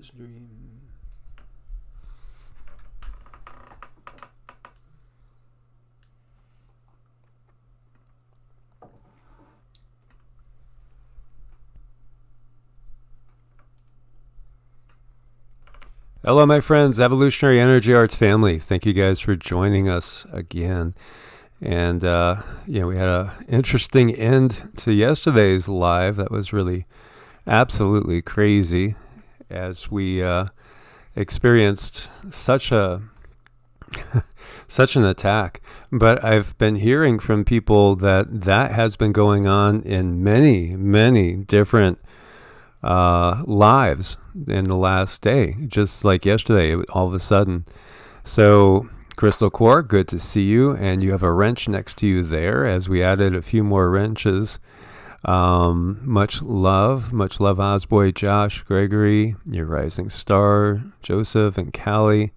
Dream. Hello, my friends, Evolutionary Energy Arts family. Thank you guys for joining us again. And we had an interesting end to yesterday's live. That was really absolutely crazy, as we experienced such an attack. But I've been hearing from people that has been going on in many different lives in the last day, just like yesterday, all of a sudden. So, Crystal Core, good to see you. And you have a wrench next to you there, as we added a few more wrenches. Much love, Osboy, Josh, Gregory, your rising star, Joseph and Callie.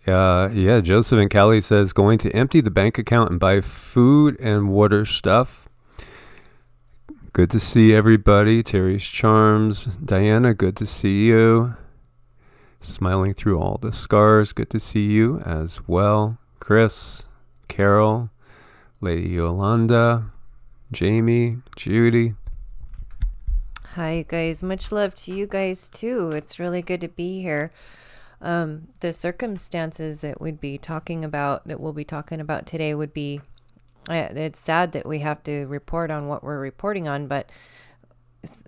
Joseph and Callie says, going to empty the bank account and buy food and water stuff. Good to see everybody. Terry's Charms. Diana, good to see you. Smiling through all the scars. Good to see you as well. Chris, Carol, Lady Yolanda, Jamie, Judy. Hi, you guys. Much love to you guys, too. It's really good to be here. The circumstances that we'll be talking about today would be, it's sad that we have to report on what we're reporting on, but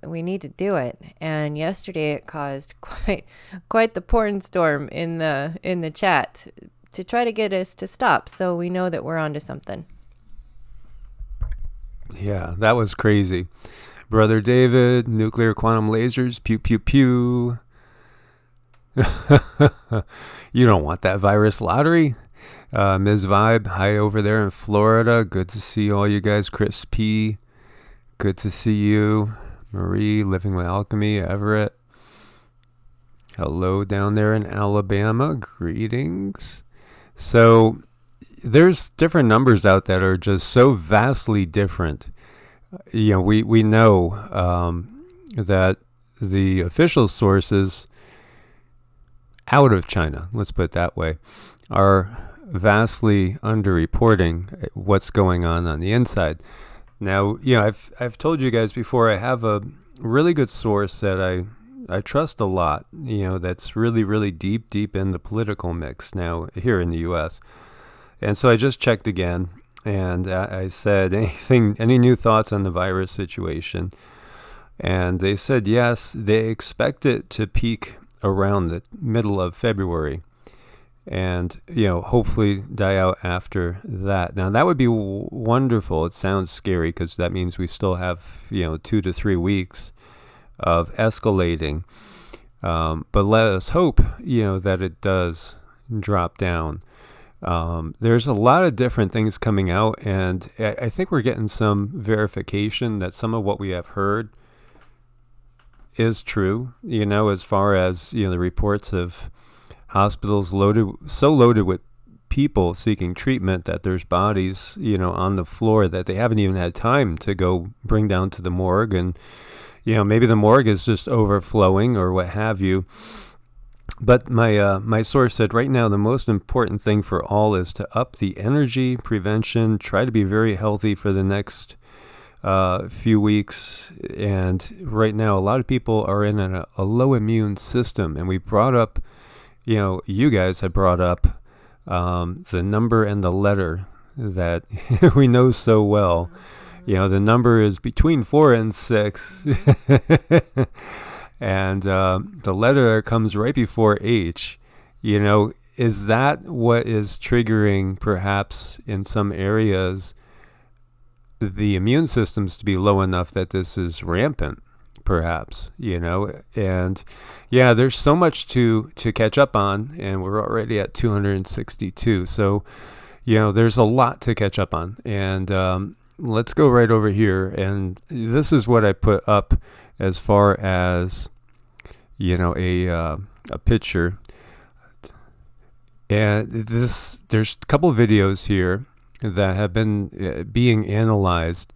we need to do it. And yesterday it caused quite the porn storm in the chat to try to get us to stop. So we know that we're onto something. Yeah, that was crazy. Brother David, nuclear quantum lasers, pew pew pew. You don't want that virus lottery. Ms. Vibe, hi over there in Florida. Good to see all you guys. Chris P, good to see you. Marie, Living with Alchemy, Everett. Hello down there in Alabama. Greetings. So there's different numbers out that are just so vastly different. You know, we know that the official sources out of China, let's put it that way, are vastly underreporting what's going on the inside. Now, I've told you guys before, I have a really good source that I trust a lot, that's really deep in the political mix now here in the U.S. And so I just checked again, and I said, any new thoughts on the virus situation? And they said yes, they expect it to peak around the middle of February, and hopefully die out after that. Now that would be wonderful. It sounds scary because that means we still have 2 to 3 weeks of escalating, but let us hope that it does drop down. There's a lot of different things coming out, and I think we're getting some verification that some of what we have heard is true, as far as the reports of hospitals loaded with people seeking treatment that there's bodies on the floor that they haven't even had time to go bring down to the morgue, and maybe the morgue is just overflowing or what have you. But my source said right now the most important thing for all is to up the energy prevention, try to be very healthy for the next few weeks. And right now a lot of people are in a low immune system, and we brought up, you guys had brought up the number and the letter that we know so well. The number is between 4 and 6. And the letter that comes right before H, is that what is triggering perhaps in some areas the immune systems to be low enough that this is rampant? Perhaps, and there's so much to catch up on, and we're already at 262. So, there's a lot to catch up on, and let's go right over here. And this is what I put up as far as, a picture. And there's a couple videos here that have been being analyzed.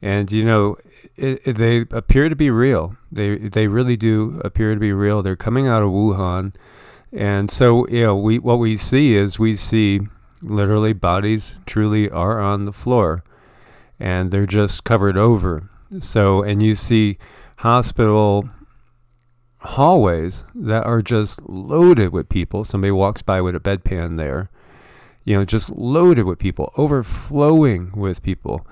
And they appear to be real. They really do appear to be real. They're coming out of Wuhan, and so what we see literally bodies truly are on the floor, and they're just covered over. So, and you see hospital hallways that are just loaded with people. Somebody walks by with a bedpan there, just loaded with people, overflowing with people.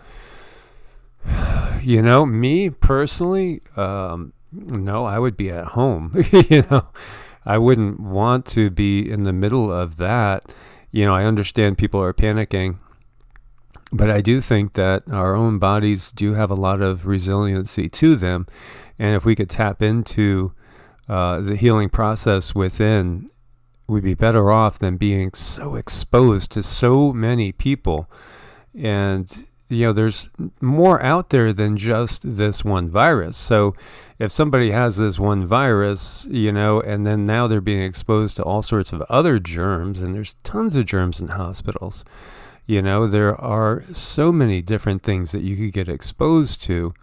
Me personally, no, I would be at home. I wouldn't want to be in the middle of that. I understand people are panicking, but I do think that our own bodies do have a lot of resiliency to them. And if we could tap into the healing process within, we'd be better off than being so exposed to so many people. And there's more out there than just this one virus. So if somebody has this one virus, and then now they're being exposed to all sorts of other germs, and there's tons of germs in hospitals, there are so many different things that you could get exposed to.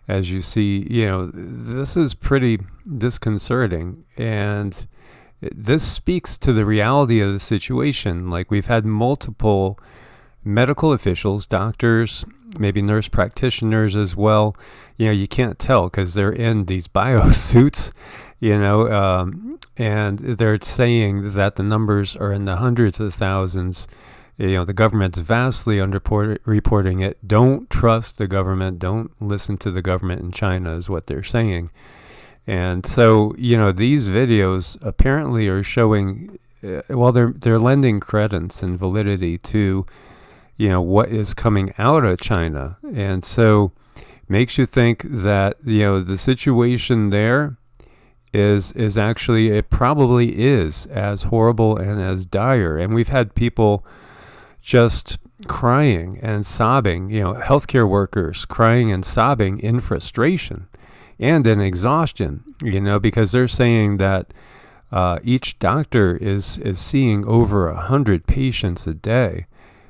As you see, this is pretty disconcerting. And this speaks to the reality of the situation. Like, we've had multiple medical officials, doctors, maybe nurse practitioners as well. You can't tell because they're in these biosuits, and they're saying that the numbers are in the hundreds of thousands. The government's vastly underreporting it. Don't trust the government. Don't listen to the government in China is what they're saying. And so, these videos apparently are showing, they're lending credence and validity to what is coming out of China. And so makes you think that, the situation there is actually, it probably is as horrible and as dire. And we've had people just crying and sobbing, healthcare workers crying and sobbing in frustration and in exhaustion, because they're saying that each doctor is seeing over 100 patients a day.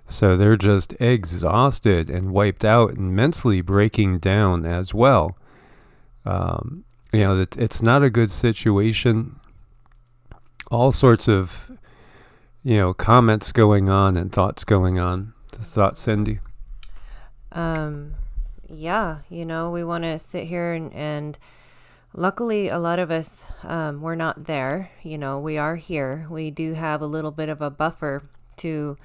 So they're just exhausted and wiped out and mentally breaking down as well. It's not a good situation. All sorts of, comments going on and thoughts going on. Thoughts, Cindy? Yeah, we want to sit here and luckily a lot of us, we're not there. We are here. We do have a little bit of a buffer to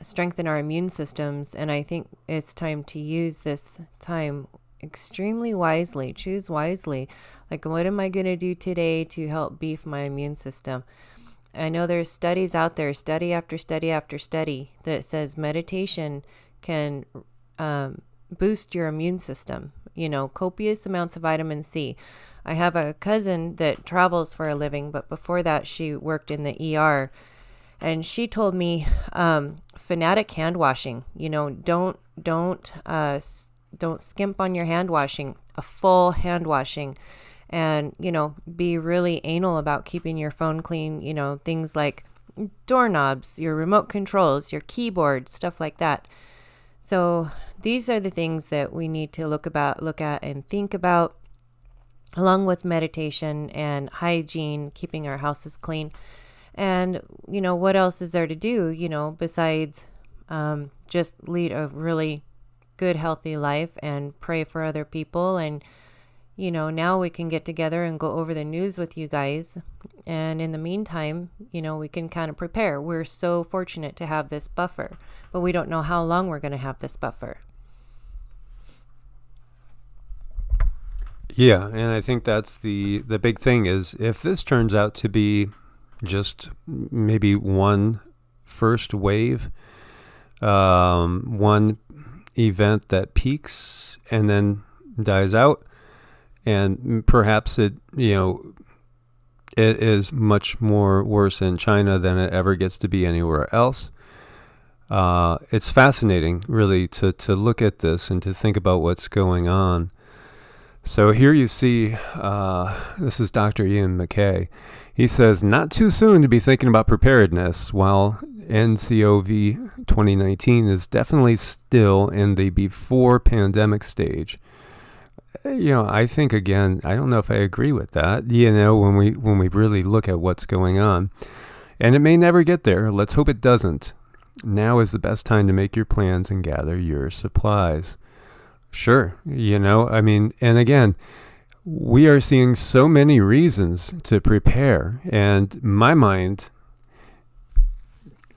strengthen our immune systems, and I think it's time to use this time extremely wisely. Choose wisely. Like, what am I going to do today to help beef my immune system? I know there's studies out there, study after study after study, that says meditation can boost your immune system. Copious amounts of vitamin C. I have a cousin that travels for a living, but before that she worked in the ER. And she told me, fanatic hand washing, don't skimp on your hand washing, a full hand washing, and, be really anal about keeping your phone clean, things like doorknobs, your remote controls, your keyboard, stuff like that. So these are the things that we need to look at and think about, along with meditation and hygiene, keeping our houses clean. And, what else is there to do, besides just lead a really good, healthy life and pray for other people. And, now we can get together and go over the news with you guys. And in the meantime, we can kind of prepare. We're so fortunate to have this buffer, but we don't know how long we're going to have this buffer. Yeah, and I think that's the big thing is, if this turns out to be just maybe one first wave, one event that peaks and then dies out, and perhaps it is much more worse in China than it ever gets to be anywhere else. It's fascinating, really, to look at this and to think about what's going on. So here you see, this is Dr. Ian McKay. He says, not too soon to be thinking about preparedness, while NCOV 2019 is definitely still in the before pandemic stage. I think, again, I don't know if I agree with that, when we really look at what's going on. And it may never get there. Let's hope it doesn't. Now is the best time to make your plans and gather your supplies. Sure, and again, we are seeing so many reasons to prepare. And my mind,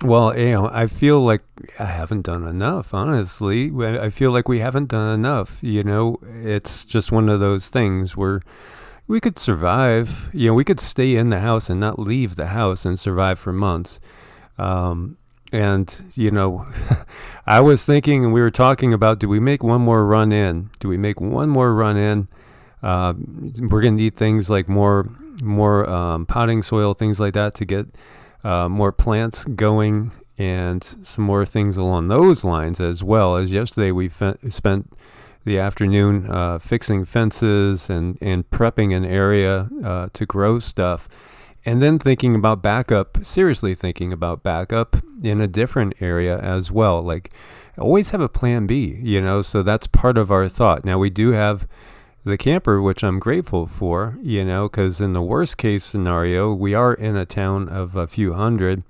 I feel like I haven't done enough, honestly. I feel like we haven't done enough. It's just one of those things where we could survive. We could stay in the house and not leave the house and survive for months. I was thinking, and we were talking about, do we make one more run in? We're going to need things like more potting soil, things like that, to get more plants going, and some more things along those lines, as well as yesterday we spent the afternoon fixing fences and prepping an area to grow stuff. And then seriously thinking about backup in a different area as well. Like, always have a plan B, so that's part of our thought. Now, we do have the camper, which I'm grateful for, because in the worst case scenario, we are in a town of a few hundred,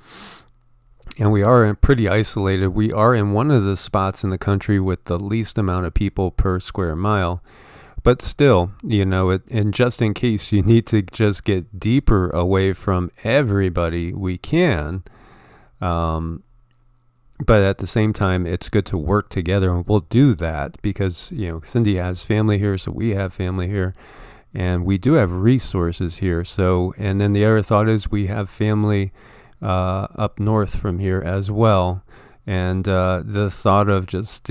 and we are pretty isolated. We are in one of the spots in the country with the least amount of people per square mile. But still, and just in case you need to just get deeper away from everybody, we can. But at the same time, it's good to work together, and we'll do that because, Cindy has family here, so we have family here, and we do have resources here. So, and then the other thought is we have family up north from here as well. And the thought of just,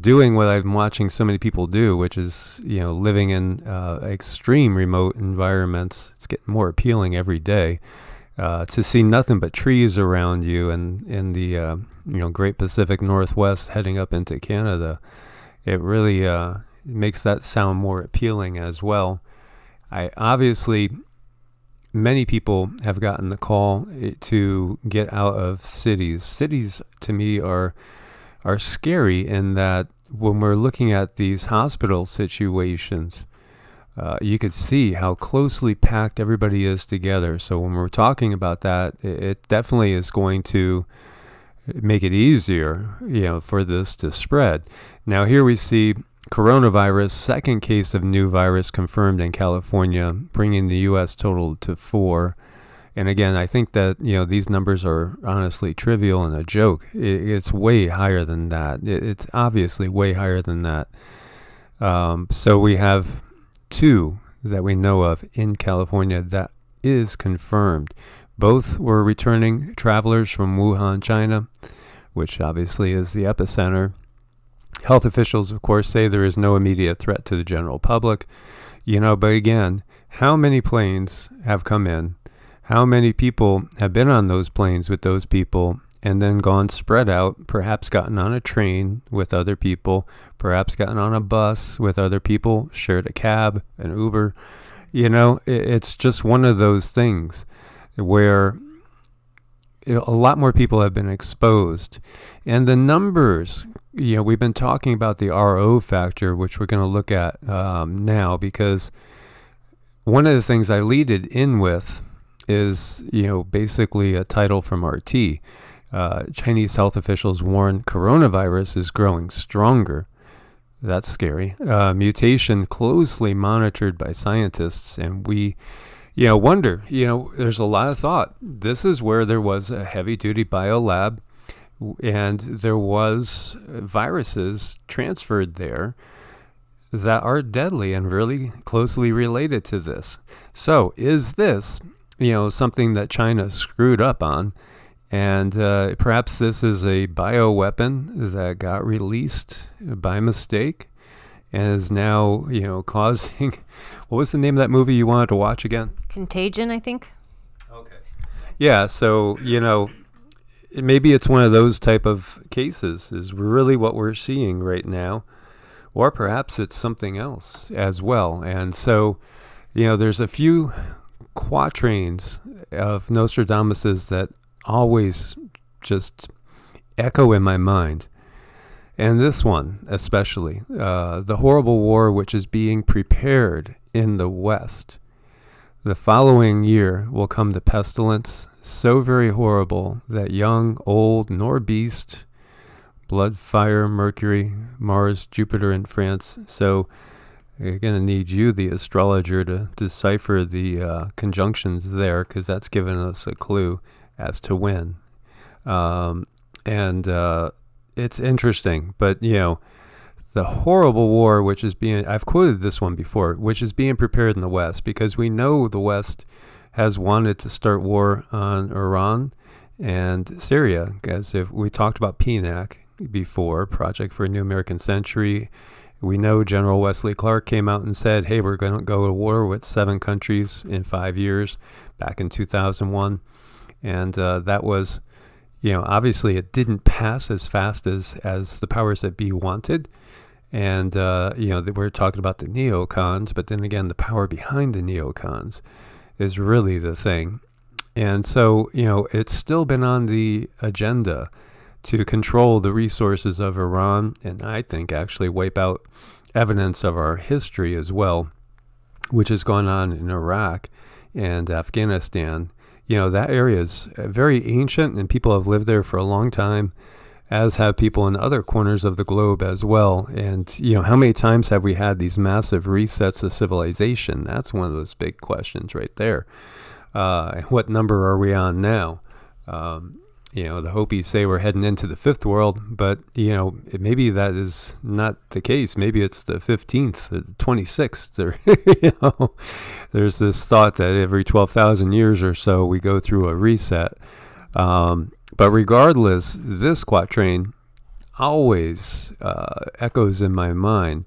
doing what I'm watching so many people do, which is, living in extreme remote environments. It's getting more appealing every day to see nothing but trees around you, and in the Great Pacific Northwest heading up into Canada. It really makes that sound more appealing as well. Many people have gotten the call to get out of cities. Cities, to me, are scary in that when we're looking at these hospital situations, you could see how closely packed everybody is together. So when we're talking about that, it definitely is going to make it easier, for this to spread. Now here we see coronavirus, second case of new virus confirmed in California, bringing the U.S. total to 4. And again, I think that, these numbers are honestly trivial and a joke. It's way higher than that. It's obviously way higher than that. So we have 2 that we know of in California that is confirmed. Both were returning travelers from Wuhan, China, which obviously is the epicenter. Health officials, of course, say there is no immediate threat to the general public. But again, how many planes have come in? How many people have been on those planes with those people and then gone spread out, perhaps gotten on a train with other people, perhaps gotten on a bus with other people, shared a cab, an Uber? It's just one of those things where a lot more people have been exposed. And the numbers, we've been talking about the RO factor, which we're going to look at now, because one of the things I lead it in with is, basically a title from RT. Chinese health officials warn coronavirus is growing stronger. That's scary. Mutation closely monitored by scientists. And we, wonder, there's a lot of thought. This is where there was a heavy-duty biolab, and there was viruses transferred there that are deadly and really closely related to this. So is this something that China screwed up on, and perhaps this is a bioweapon that got released by mistake and is now, causing, what was the name of that movie you wanted to watch again? Contagion, I think. Okay. Yeah, so, maybe it's one of those type of cases is really what we're seeing right now. or perhaps it's something else as well. And so, there's a few quatrains of Nostradamus's that always just echo in my mind. And this one especially, the horrible war which is being prepared in the West. The following year will come the pestilence, so very horrible that young, old, nor beast, blood, fire, Mercury, Mars, Jupiter, and France. So you're going to need you, the astrologer, to decipher the conjunctions there, because that's given us a clue as to when. It's interesting, but, the horrible war, which is I've quoted this one before, which is being prepared in the West, because we know the West has wanted to start war on Iran and Syria, as if we talked about Pranic before, Project for a New American Century. We know General Wesley Clark came out and said, hey, we're going to go to war with 7 countries in 5 years, back in 2001. And that was, obviously it didn't pass as fast as the powers that be wanted. And, we're talking about the neocons, but then again, the power behind the neocons is really the thing. And so, it's still been on the agenda to control the resources of Iran, and I think actually wipe out evidence of our history as well, which has gone on in Iraq and Afghanistan. That area is very ancient, and people have lived there for a long time, as have people in other corners of the globe as well. And, how many times have we had these massive resets of civilization? That's one of those big questions right there. What number are we on now? The Hopis say we're heading into the 5th world, but, maybe that is not the case. Maybe it's the 15th, the 26th, or, there's this thought that every 12,000 years or so we go through a reset. But regardless, this quatrain always echoes in my mind.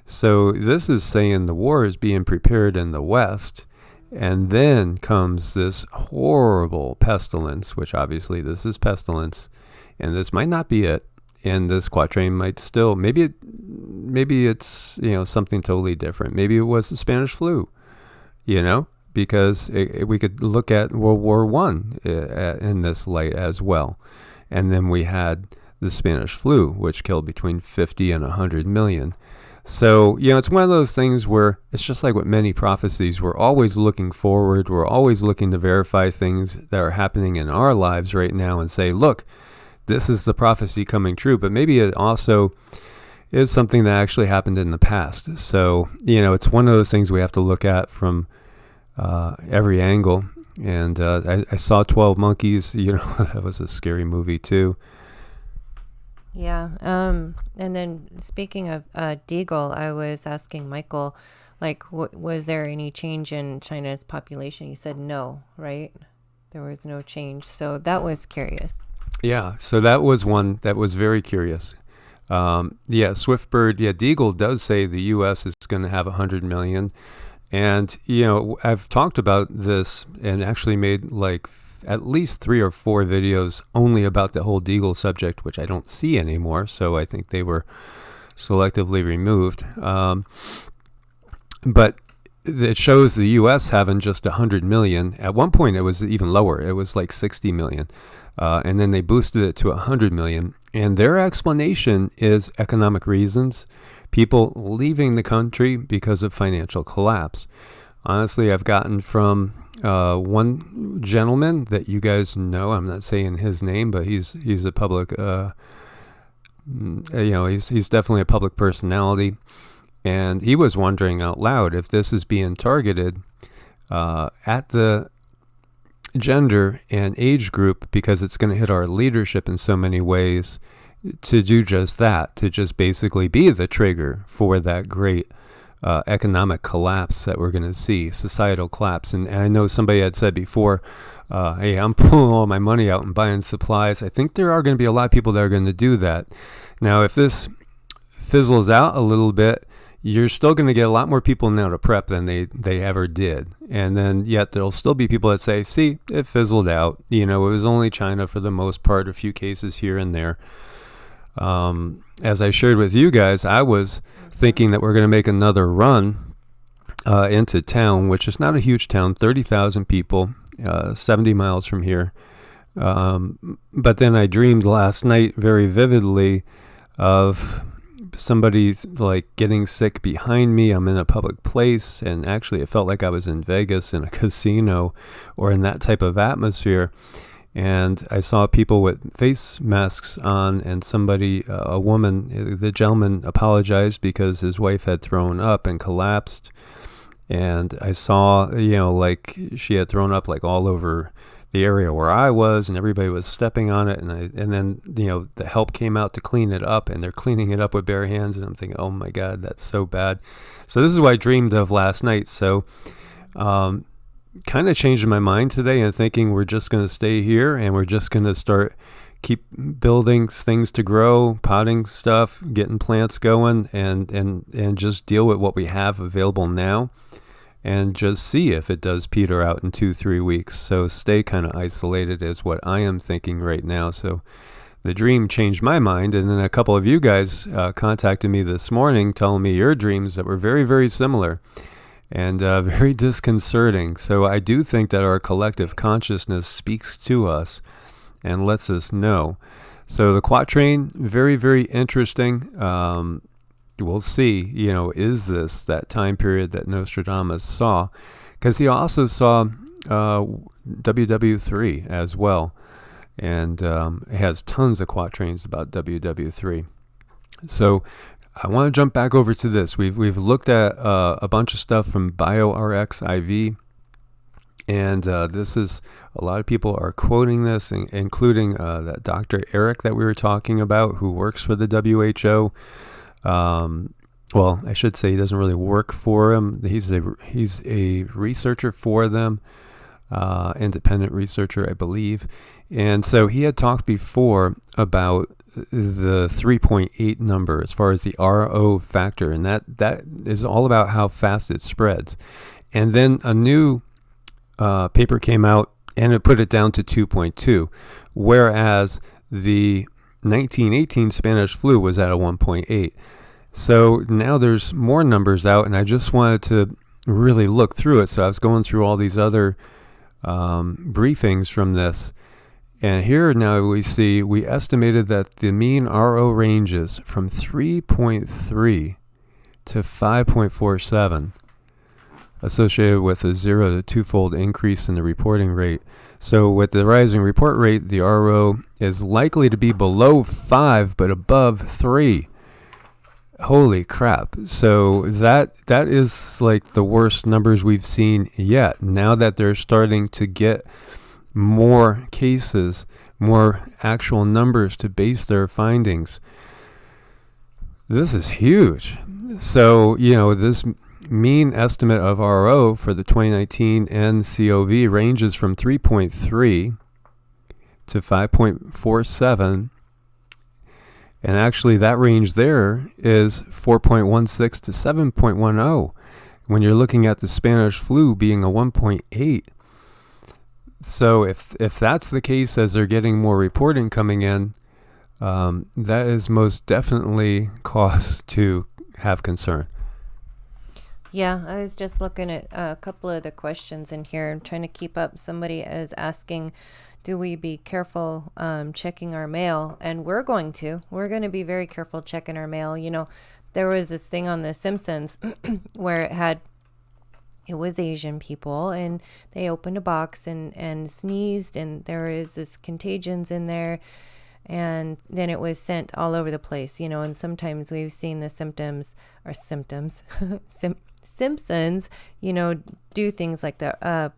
So this is saying the war is being prepared in the West, and then comes this horrible pestilence, which obviously this is pestilence, and this might not be it. And this quatrain might still, maybe it's something totally different. Maybe it was the Spanish flu, because we could look at World War One in this light as well. And then we had the Spanish flu, which killed between 50 and 100 million. So, it's one of those things where it's just like with many prophecies. We're always looking forward. We're always looking to verify things that are happening in our lives right now and say, look, this is the prophecy coming true. But maybe it also is something that actually happened in the past. So, it's one of those things we have to look at from every angle. And I saw 12 Monkeys. That was a scary movie too. Yeah. And then speaking of Deagle, I was asking Michael, was there any change in China's population? You said no, right? There was no change. So that was curious. Yeah. So that was one that was very curious. Swiftbird. Yeah. Deagle does say the U.S. is going to have 100 million. And, I've talked about this and actually made at least 3 or 4 videos only about the whole Deagle subject, which I don't see anymore. So I think they were selectively removed. But it shows the U.S. having just 100 million. At one point, it was even lower. It was like 60 million. And then they boosted it to 100 million. And their explanation is economic reasons. People leaving the country because of financial collapse. Honestly, I've gotten from one gentleman that you guys know. I'm not saying his name, but he's a public, he's definitely a public personality. And he was wondering out loud if this is being targeted at the gender and age group, because it's going to hit our leadership in so many ways, to do just that, to just basically be the trigger for that great economic collapse that we're going to see, societal collapse. And I know somebody had said before, hey, I'm pulling all my money out and buying supplies. I think there are going to be a lot of people that are going to do that. Now, if this fizzles out a little bit, you're still going to get a lot more people now to prep than they ever did. And then yet there'll still be people that say, see, it fizzled out. It was only China for the most part, a few cases here and there. as I shared with you guys, I was thinking that we're going to make another run into town, which is not a huge town, 30,000 people, 70 miles from here. But then I dreamed last night very vividly of somebody like getting sick behind me. I'm in a public place, and actually it felt like I was in Vegas in a casino or in that type of atmosphere. And I saw people with face masks on, and somebody, a woman, the gentleman apologized because his wife had thrown up and collapsed. And I saw, like she had thrown up like all over the area where I was, and everybody was stepping on it. And then, the help came out to clean it up, and they're cleaning it up with bare hands. And I'm thinking, oh my God, that's so bad. So this is what I dreamed of last night. So, kind of changed my mind today and thinking we're just going to stay here and we're just going to keep building things to grow, potting stuff, getting plants going, and just deal with what we have available now and just see if it does peter out in 2-3 weeks. So stay kind of isolated is what I am thinking right now. So the dream changed my mind, and then a couple of you guys contacted me this morning telling me your dreams that were very, very similar and very disconcerting. So I do think that our collective consciousness speaks to us and lets us know. So the quatrain, very, very interesting. We'll see, is this that time period that Nostradamus saw? Because he also saw WW3 as well. And it has tons of quatrains about WW3. So I want to jump back over to this. We've looked at a bunch of stuff from BioRx IV, and this is, a lot of people are quoting this, including that Dr. Eric that we were talking about, who works for the WHO. Well, I should say he doesn't really work for them. He's a researcher for them, independent researcher, I believe. And so he had talked before about the 3.8 number as far as the RO factor, and that is all about how fast it spreads. And then a new paper came out and it put it down to 2.2, whereas the 1918 Spanish flu was at a 1.8. So now there's more numbers out, and I just wanted to really look through it. So I was going through all these other briefings from this. And here now we estimated that the mean RO ranges from 3.3 to 5.47, associated with a 0 to 2-fold increase in the reporting rate. So with the rising report rate, the RO is likely to be below 5 but above 3. Holy crap. So that is like the worst numbers we've seen yet. Now that they're starting to get more cases, more actual numbers to base their findings, this is huge. So, this mean estimate of RO for the 2019 NCOV ranges from 3.3 to 5.47. And actually that range there is 4.16 to 7.10 when you're looking at the Spanish flu being a 1.8. So if that's the case, as they're getting more reporting coming in, that is most definitely cause to have concern. Yeah, I was just looking at a couple of the questions in here. I'm trying to keep up. Somebody is asking, do we be careful checking our mail? And we're going to be very careful checking our mail. There was this thing on The Simpsons where it was Asian people, and they opened a box and sneezed, and there was this contagions in there, and then it was sent all over the place, and sometimes we've seen the Simpsons, do things like that.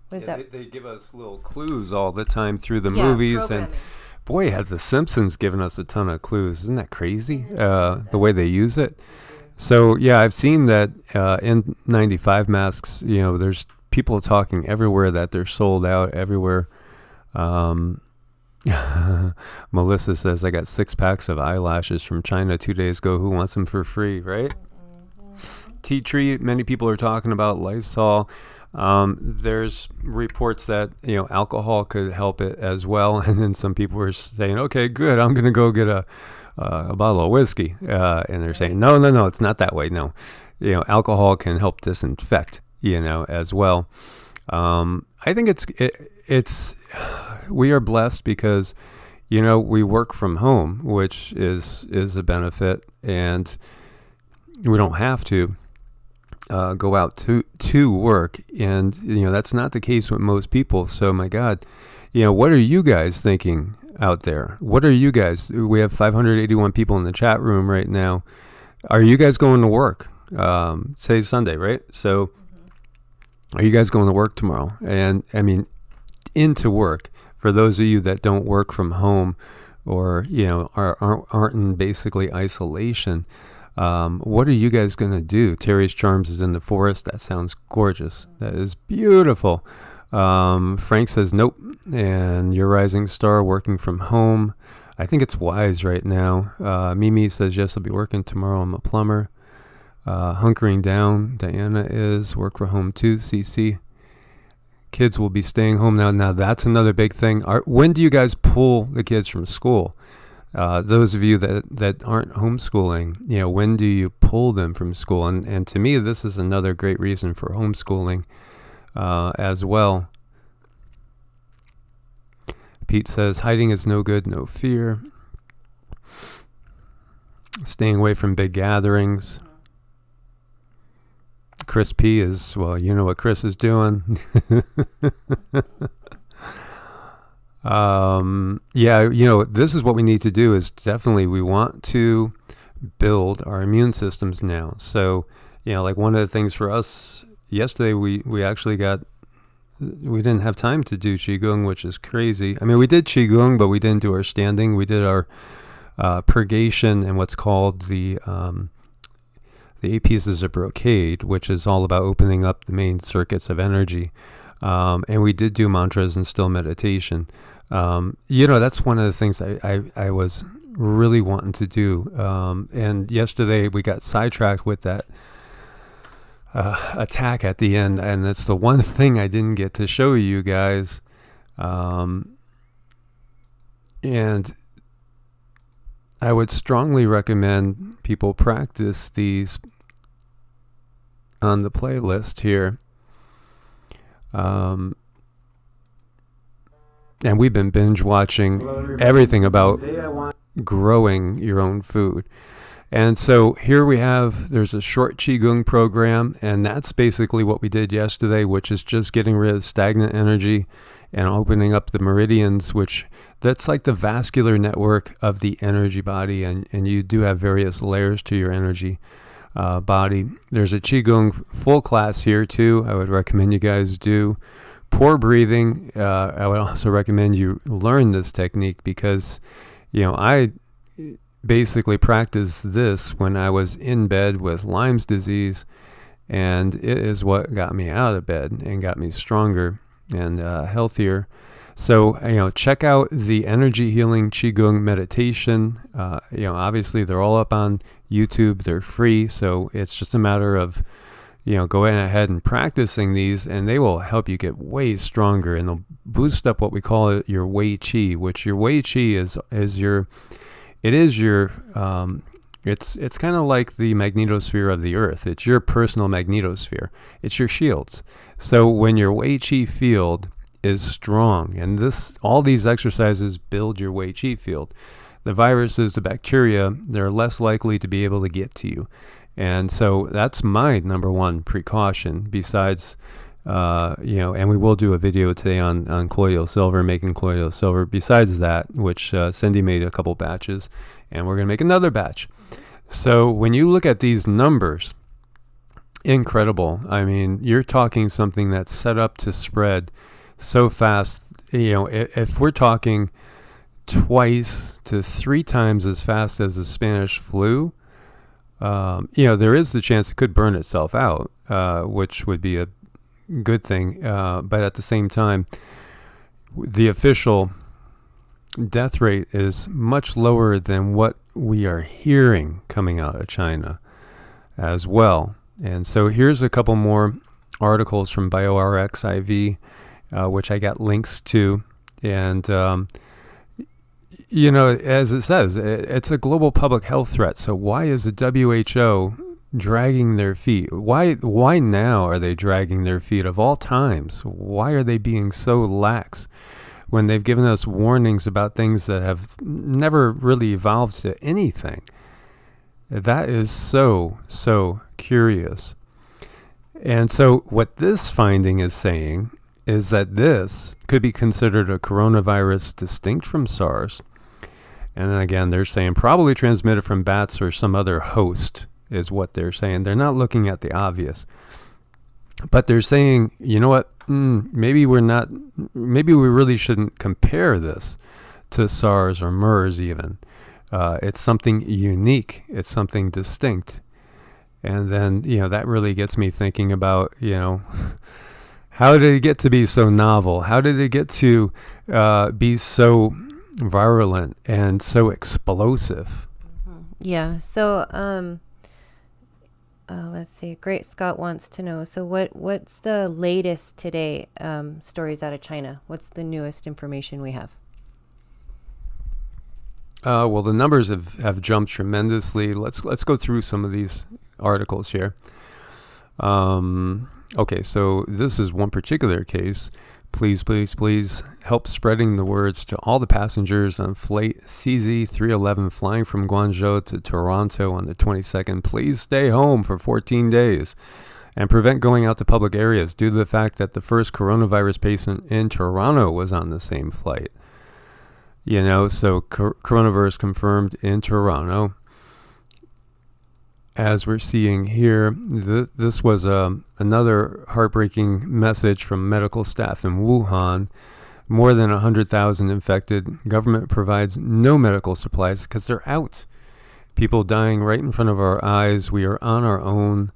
What is that? They give us little clues all the time through the movies, programming. And boy, has the Simpsons given us a ton of clues. Isn't that crazy? The way they use it. So yeah, I've seen that N95 masks. There's people talking everywhere that they're sold out everywhere. Melissa says, I got 6 packs of eyelashes from China 2 days ago. Who wants them for free, right? Tea tree, many people are talking about Lysol. There's reports that alcohol could help it as well, and then some people are saying, "Okay, good, I'm gonna go get a bottle of whiskey," and they're saying, "No, no, no, it's not that way. No, alcohol can help disinfect, as well." I think it's we are blessed because we work from home, which is a benefit, and we don't have to go out to work, and that's not the case with most people. So my God, what are you guys thinking out there? What are you guys? We have 581 people in the chat room right now. Are you guys going to work? Today's Sunday, right? So are you guys going to work tomorrow? And I mean, into work. For those of you that don't work from home, or aren't in basically isolation, what are you guys going to do? Terry's Charms is in the forest. That sounds gorgeous. That is beautiful. Frank says nope. And your rising star working from home. I think it's wise right now. Mimi says yes, I'll be working tomorrow. I'm a plumber. Hunkering down. Diana is work from home too. CC. Kids will be staying home now. Now that's another big thing. When do you guys pull the kids from school? Those of you that aren't homeschooling, when do you pull them from school? And to me, this is another great reason for homeschooling as well. Pete says, hiding is no good, no fear. Staying away from big gatherings. Chris P is, well, you know what Chris is doing. This is what we need to do is definitely we want to build our immune systems now. So, like one of the things for us yesterday, we actually we didn't have time to do QiGong, which is crazy. I mean, we did QiGong, but we didn't do our standing. We did our purgation and what's called the 8 pieces of brocade, which is all about opening up the main circuits of energy. And we did do mantras and still meditation. That's one of the things I was really wanting to do. And yesterday we got sidetracked with that attack at the end. And that's the one thing I didn't get to show you guys. And I would strongly recommend people practice these on the playlist here. And we've been binge watching everything about growing your own food. And so here there's a short QiGong program, and that's basically what we did yesterday, which is just getting rid of stagnant energy and opening up the meridians, that's like the vascular network of the energy body, and you do have various layers to your energy body. There's a QiGong full class here too. I would recommend you guys do. Pour breathing, I would also recommend you learn this technique because, I basically practiced this when I was in bed with Lyme's disease, and it is what got me out of bed and got me stronger and healthier. So, check out the energy healing QiGong meditation. Obviously they're all up on YouTube. They're free. So it's just a matter of, going ahead and practicing these, and they will help you get way stronger, and they'll boost up what we call your Wei Qi, which your Wei Qi is it's kind of like the magnetosphere of the earth. It's your personal magnetosphere. It's your shields. So when your Wei Qi field is strong, and all these exercises build your Wei Qi field, the viruses, the bacteria, they're less likely to be able to get to you. And so that's my number one precaution besides, and we will do a video today on colloidal silver, making colloidal silver. Besides that, which Cindy made a couple batches, and we're going to make another batch. So when you look at these numbers, incredible. I mean, you're talking something that's set up to spread so fast. If we're talking twice to 3 times as fast as the Spanish flu, there is the chance it could burn itself out, which would be a good thing. But at the same time, the official death rate is much lower than what we are hearing coming out of China as well. And so here's a couple more articles from BioRxiv, which I got links to. And, as it says, it's a global public health threat. So why is the WHO dragging their feet? Why now are they dragging their feet of all times? Why are they being so lax when they've given us warnings about things that have never really evolved to anything? That is so curious. And so what this finding is saying is that this could be considered a coronavirus distinct from SARS. And then again, they're saying probably transmitted from bats or some other host is what they're saying. They're not looking at the obvious. But they're saying, you know what, maybe we really shouldn't compare this to SARS or MERS even. It's something unique. It's something distinct. And then, that really gets me thinking about, how did it get to be so novel? How did it get to be so virulent and so explosive? Yeah. So, let's see. Great Scott wants to know. So what's the latest today stories out of China? What's the newest information we have? Well, the numbers have jumped tremendously. Let's go through some of these articles here. Okay, so this is one particular case. Please help spreading the words to all the passengers on flight CZ311 flying from Guangzhou to Toronto on the 22nd. Please stay home for 14 days and prevent going out to public areas due to the fact that the first coronavirus patient in Toronto was on the same flight. So coronavirus confirmed in Toronto. As we're seeing here, this was another heartbreaking message from medical staff in Wuhan. More than 100,000 infected. Government provides no medical supplies because they're out. People dying right in front of our eyes. We are on our own.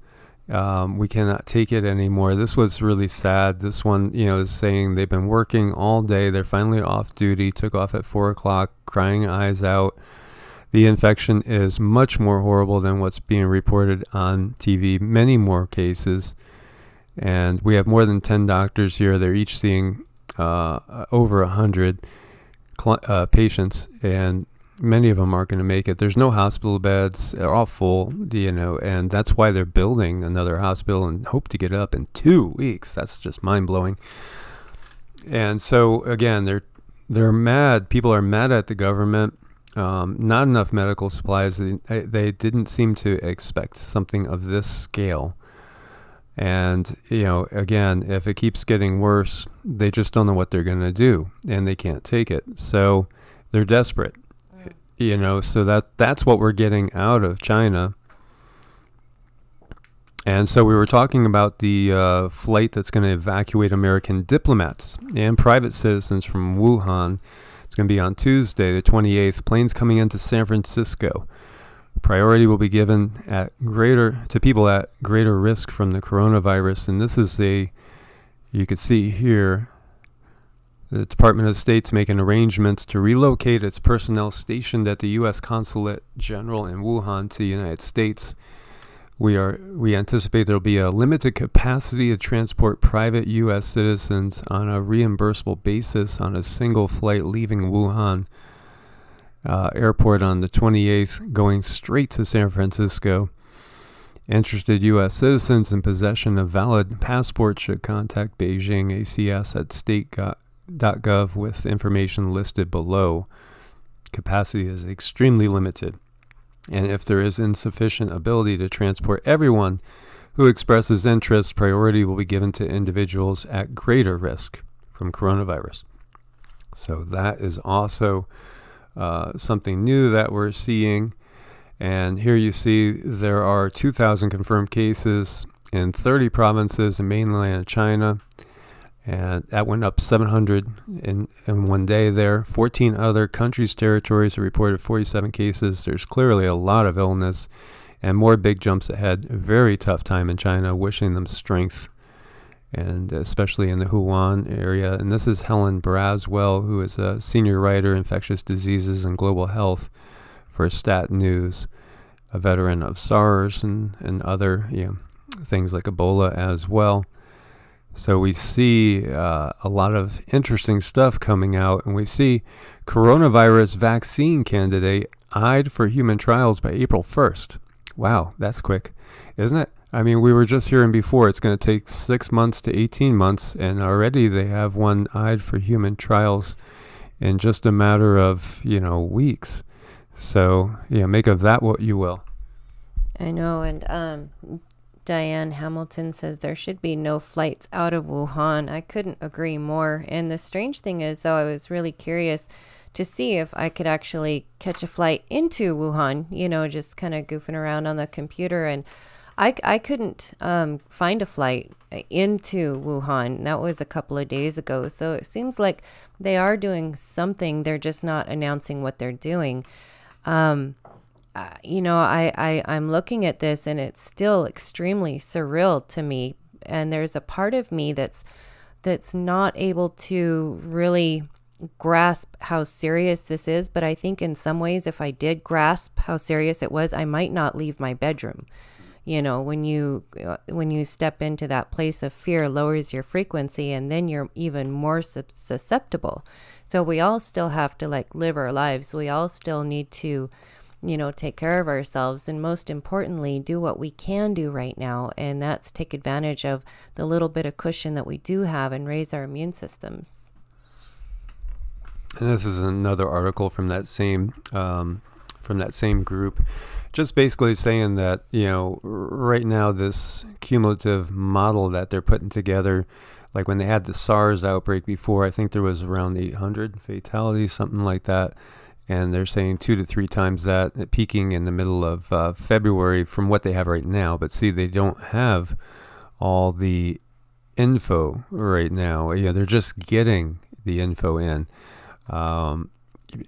We cannot take it anymore. This was really sad. This one, is saying they've been working all day. They're finally off duty. Took off at 4 o'clock, crying eyes out. The infection is much more horrible than what's being reported on TV. Many more cases. And we have more than 10 doctors here. They're each seeing over 100 patients. And many of them aren't going to make it. There's no hospital beds. They're all full, and that's why they're building another hospital and hope to get up in 2 weeks. That's just mind-blowing. And so, again, they're mad. People are mad at the government. Not enough medical supplies. They didn't seem to expect something of this scale. And, again, if it keeps getting worse, they just don't know what they're going to do, and they can't take it. So they're desperate, so that's what we're getting out of China. And so we were talking about the flight that's going to evacuate American diplomats and private citizens from Wuhan. It's going to be on Tuesday, the 28th. Planes coming into San Francisco. Priority will be given to people at greater risk from the coronavirus. And this is you can see here, the Department of State's making arrangements to relocate its personnel stationed at the U.S. Consulate General in Wuhan to the United States. We anticipate there will be a limited capacity to transport private U.S. citizens on a reimbursable basis on a single flight leaving Wuhan airport on the 28th, going straight to San Francisco. Interested U.S. citizens in possession of valid passports should contact Beijing ACS at state.gov with information listed below. Capacity is extremely limited. And if there is insufficient ability to transport everyone who expresses interest, priority will be given to individuals at greater risk from coronavirus. So that is also something new that we're seeing. And here you see there are 2,000 confirmed cases in 30 provinces in mainland China. And that went up 700 in one day there. 14 other countries' territories have reported 47 cases. There's clearly a lot of illness and more big jumps ahead. A very tough time in China. Wishing them strength, and especially in the Wuhan area. And this is Helen Braswell, who is a senior writer, infectious diseases and global health for Stat News, a veteran of SARS and other things like Ebola as well. So we see a lot of interesting stuff coming out, and we see coronavirus vaccine candidate eyed for human trials by April 1st. Wow, that's quick, isn't it? I mean, we were just hearing before it's going to take 6 months to 18 months, and already they have one eyed for human trials in just a matter of, weeks. So, make of that what you will. I know, and Diane Hamilton says there should be no flights out of Wuhan. I couldn't agree more. And the strange thing is, though, I was really curious to see if I could actually catch a flight into Wuhan, just kind of goofing around on the computer. And I couldn't find a flight into Wuhan. That was a couple of days ago. So it seems like they are doing something. They're just not announcing what they're doing. I'm looking at this and it's still extremely surreal to me. And there's a part of me that's not able to really grasp how serious this is. But I think in some ways, if I did grasp how serious it was, I might not leave my bedroom. When you step into that place of fear, lowers your frequency, and then you're even more susceptible. So we all still have to live our lives. We all still need to take care of ourselves, and most importantly, do what we can do right now, and that's take advantage of the little bit of cushion that we do have and raise our immune systems. And this is another article from that same group, just basically saying that right now this cumulative model that they're putting together, like when they had the SARS outbreak before, I think there was around 800 fatalities, something like that. And they're saying 2 to 3 times that, peaking in the middle of February from what they have right now. But see, they don't have all the info right now. They're just getting the info in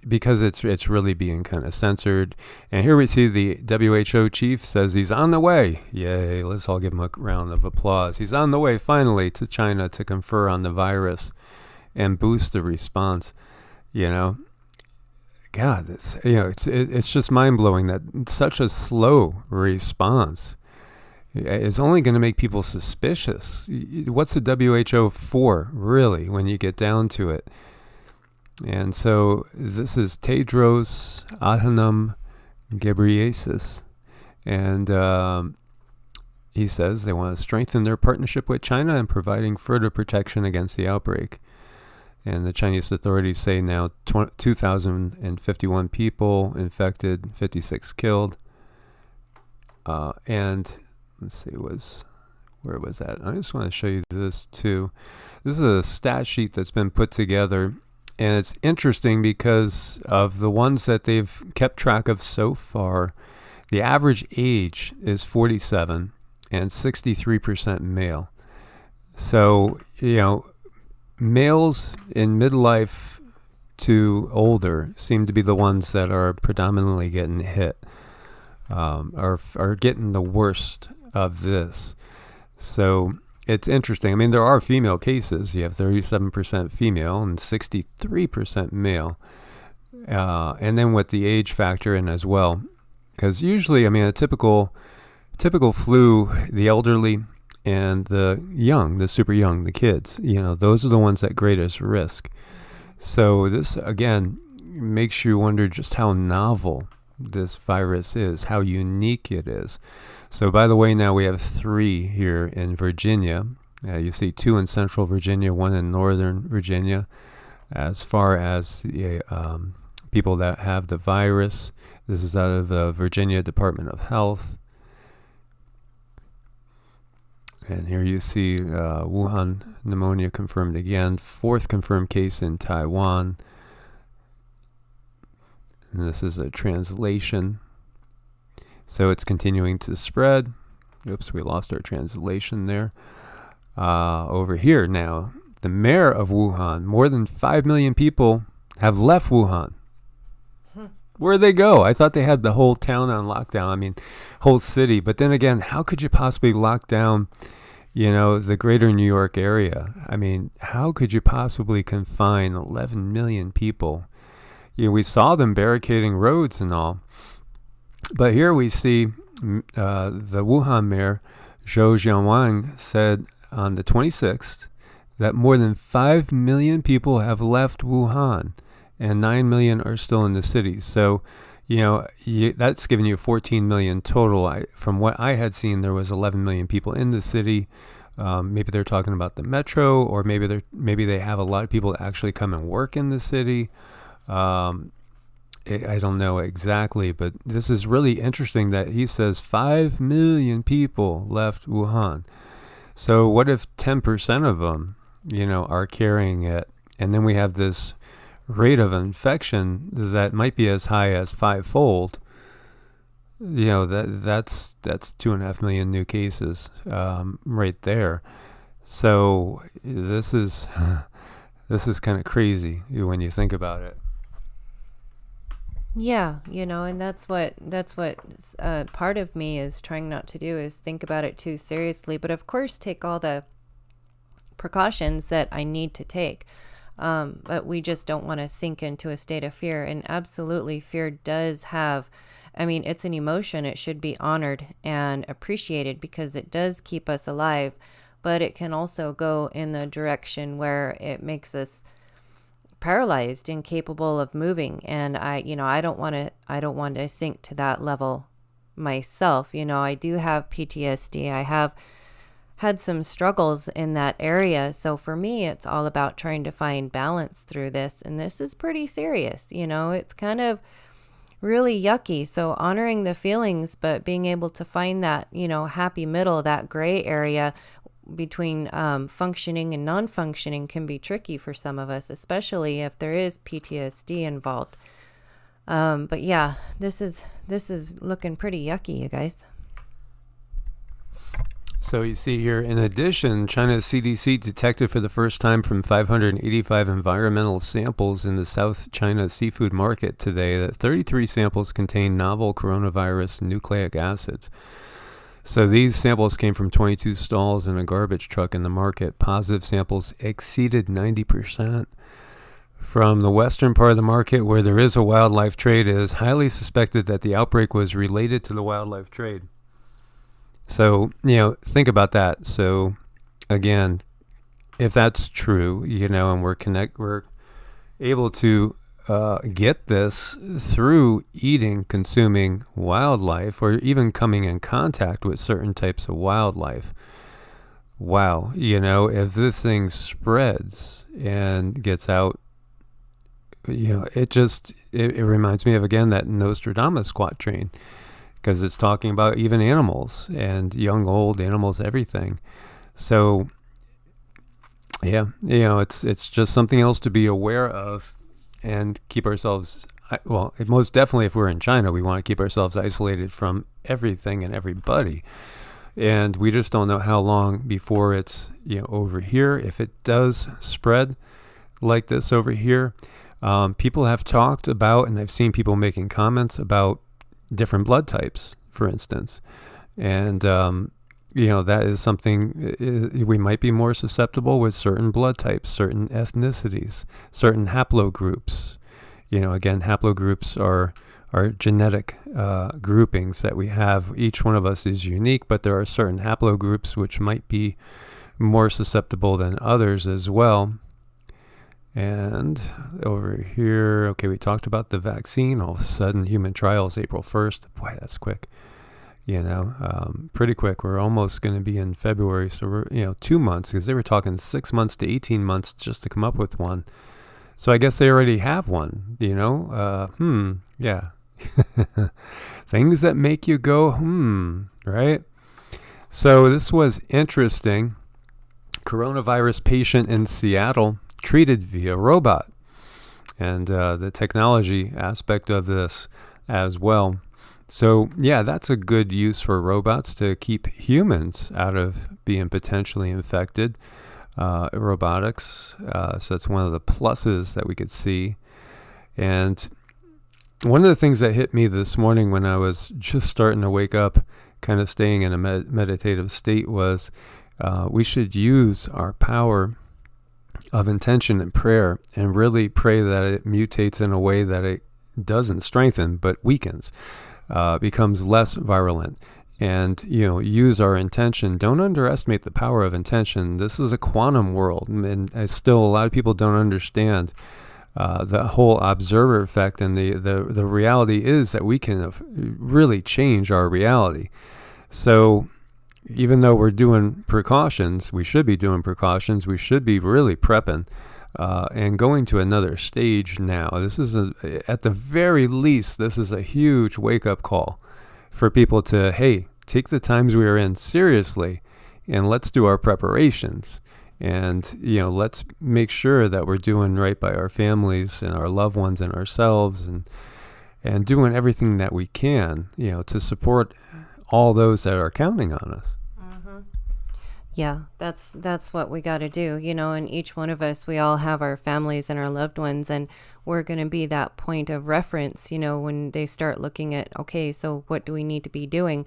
because it's really being kind of censored. And here we see the WHO chief says he's on the way. Yay, let's all give him a round of applause. He's on the way finally to China to confer on the virus and boost the response. God, it's just mind-blowing that such a slow response is only going to make people suspicious. What's the WHO for, really, when you get down to it? And so this is Tedros Adhanom Ghebreyesus, and he says they want to strengthen their partnership with China and providing further protection against the outbreak. And the Chinese authorities say now 2,051 people infected, 56 killed. And let's see, where was that? I just want to show you this too. This is a stat sheet that's been put together. And it's interesting because of the ones that they've kept track of so far. The average age is 47 and 63% male. So, males in midlife to older seem to be the ones that are predominantly getting hit, are getting the worst of this. So it's interesting. I mean, there are female cases. You have 37% female and 63% male. And then with the age factor in as well. Because usually, a typical flu, the elderly and the young, the super young, the kids, those are the ones at greatest risk. So this, again, makes you wonder just how novel this virus is, how unique it is. So by the way, now we have 3 here in Virginia. You see 2 in Central Virginia, 1 in Northern Virginia. As far as people that have the virus, this is out of the Virginia Department of Health. And here you see Wuhan pneumonia confirmed again. 4th confirmed case in Taiwan. And this is a translation. So it's continuing to spread. Oops, we lost our translation there. Over here now, the mayor of Wuhan, more than 5 million people have left Wuhan. Where'd they go? I thought they had the whole town on lockdown. Whole city. But then again, how could you possibly lock down, the greater New York area? How could you possibly confine 11 million people? We saw them barricading roads and all. But here we see the Wuhan mayor, Zhou Jianwang, said on the 26th that more than 5 million people have left Wuhan and 9 million are still in the city. So, that's giving you 14 million total. From what I had seen, there was 11 million people in the city. Maybe they're talking about the metro, or maybe they have a lot of people that actually come and work in the city. I don't know exactly, but this is really interesting that he says 5 million people left Wuhan. So what if 10% of them, are carrying it? And then we have this rate of infection that might be as high as 5-fold. That's 2.5 million new cases right there. So this is kind of crazy when you think about it. Yeah, and that's what part of me is trying not to do, is think about it too seriously, but of course take all the precautions that I need to take. But we just don't want to sink into a state of fear. And absolutely, fear does have, it's an emotion. It should be honored and appreciated because it does keep us alive, but it can also go in the direction where it makes us paralyzed, incapable of moving. And I don't want to sink to that level myself. I do have PTSD. I have had some struggles in that area. So for me, it's all about trying to find balance through this. And this is pretty serious. It's kind of really yucky. So honoring the feelings, but being able to find that, happy middle, that gray area between functioning and non-functioning can be tricky for some of us, especially if there is PTSD involved. But yeah, this is looking pretty yucky, you guys. So you see here, in addition, China's CDC detected for the first time from 585 environmental samples in the South China seafood market today that 33 samples contain novel coronavirus nucleic acids. So these samples came from 22 stalls in a garbage truck in the market. Positive samples exceeded 90%. From the western part of the market, where there is a wildlife trade, it is highly suspected that the outbreak was related to the wildlife trade. So, think about that. So, again, if that's true, and we're able to get this through eating, consuming wildlife, or even coming in contact with certain types of wildlife. Wow, if this thing spreads and gets out, it reminds me of, again, that Nostradamus quatrain, because it's talking about even animals and young, old animals, everything. So, yeah, it's just something else to be aware of and keep ourselves, most definitely if we're in China, we want to keep ourselves isolated from everything and everybody. And we just don't know how long before it's, over here. If it does spread like this over here, people have talked about, and I've seen people making comments about different blood types, for instance. And, that is something we might be more susceptible with certain blood types, certain ethnicities, certain haplogroups. Again, haplogroups are genetic groupings that we have. Each one of us is unique, but there are certain haplogroups which might be more susceptible than others as well. And over here, okay, we talked about the vaccine. All of a sudden, human trials April 1st. Boy, that's quick. Pretty quick. We're almost going to be in February. So we're, 2 months, because they were talking 6 months to 18 months just to come up with one. So I guess they already have one, yeah. Things that make you go, right? So this was interesting. Coronavirus patient in Seattle treated via robot, and the technology aspect of this as well. So yeah, that's a good use for robots to keep humans out of being potentially infected. Robotics, so that's one of the pluses that we could see. And one of the things that hit me this morning when I was just starting to wake up, kind of staying in a meditative state, was we should use our power of intention and prayer and really pray that it mutates in a way that it doesn't strengthen but weakens, becomes less virulent. and use our intention. Don't underestimate the power of intention. This is a quantum world, and still a lot of people don't understand the whole observer effect, and the reality is that we can really change our reality. So even though we're doing precautions, we should be doing precautions, we should be really prepping and going to another stage now. This is at the very least, this is a huge wake-up call for people to, hey, take the times we are in seriously, and let's do our preparations. And, let's make sure that we're doing right by our families and our loved ones and ourselves, and doing everything that we can, to support all those that are counting on us. Yeah, that's what we got to do, and each one of us, we all have our families and our loved ones, and we're going to be that point of reference, when they start looking at, okay, so what do we need to be doing?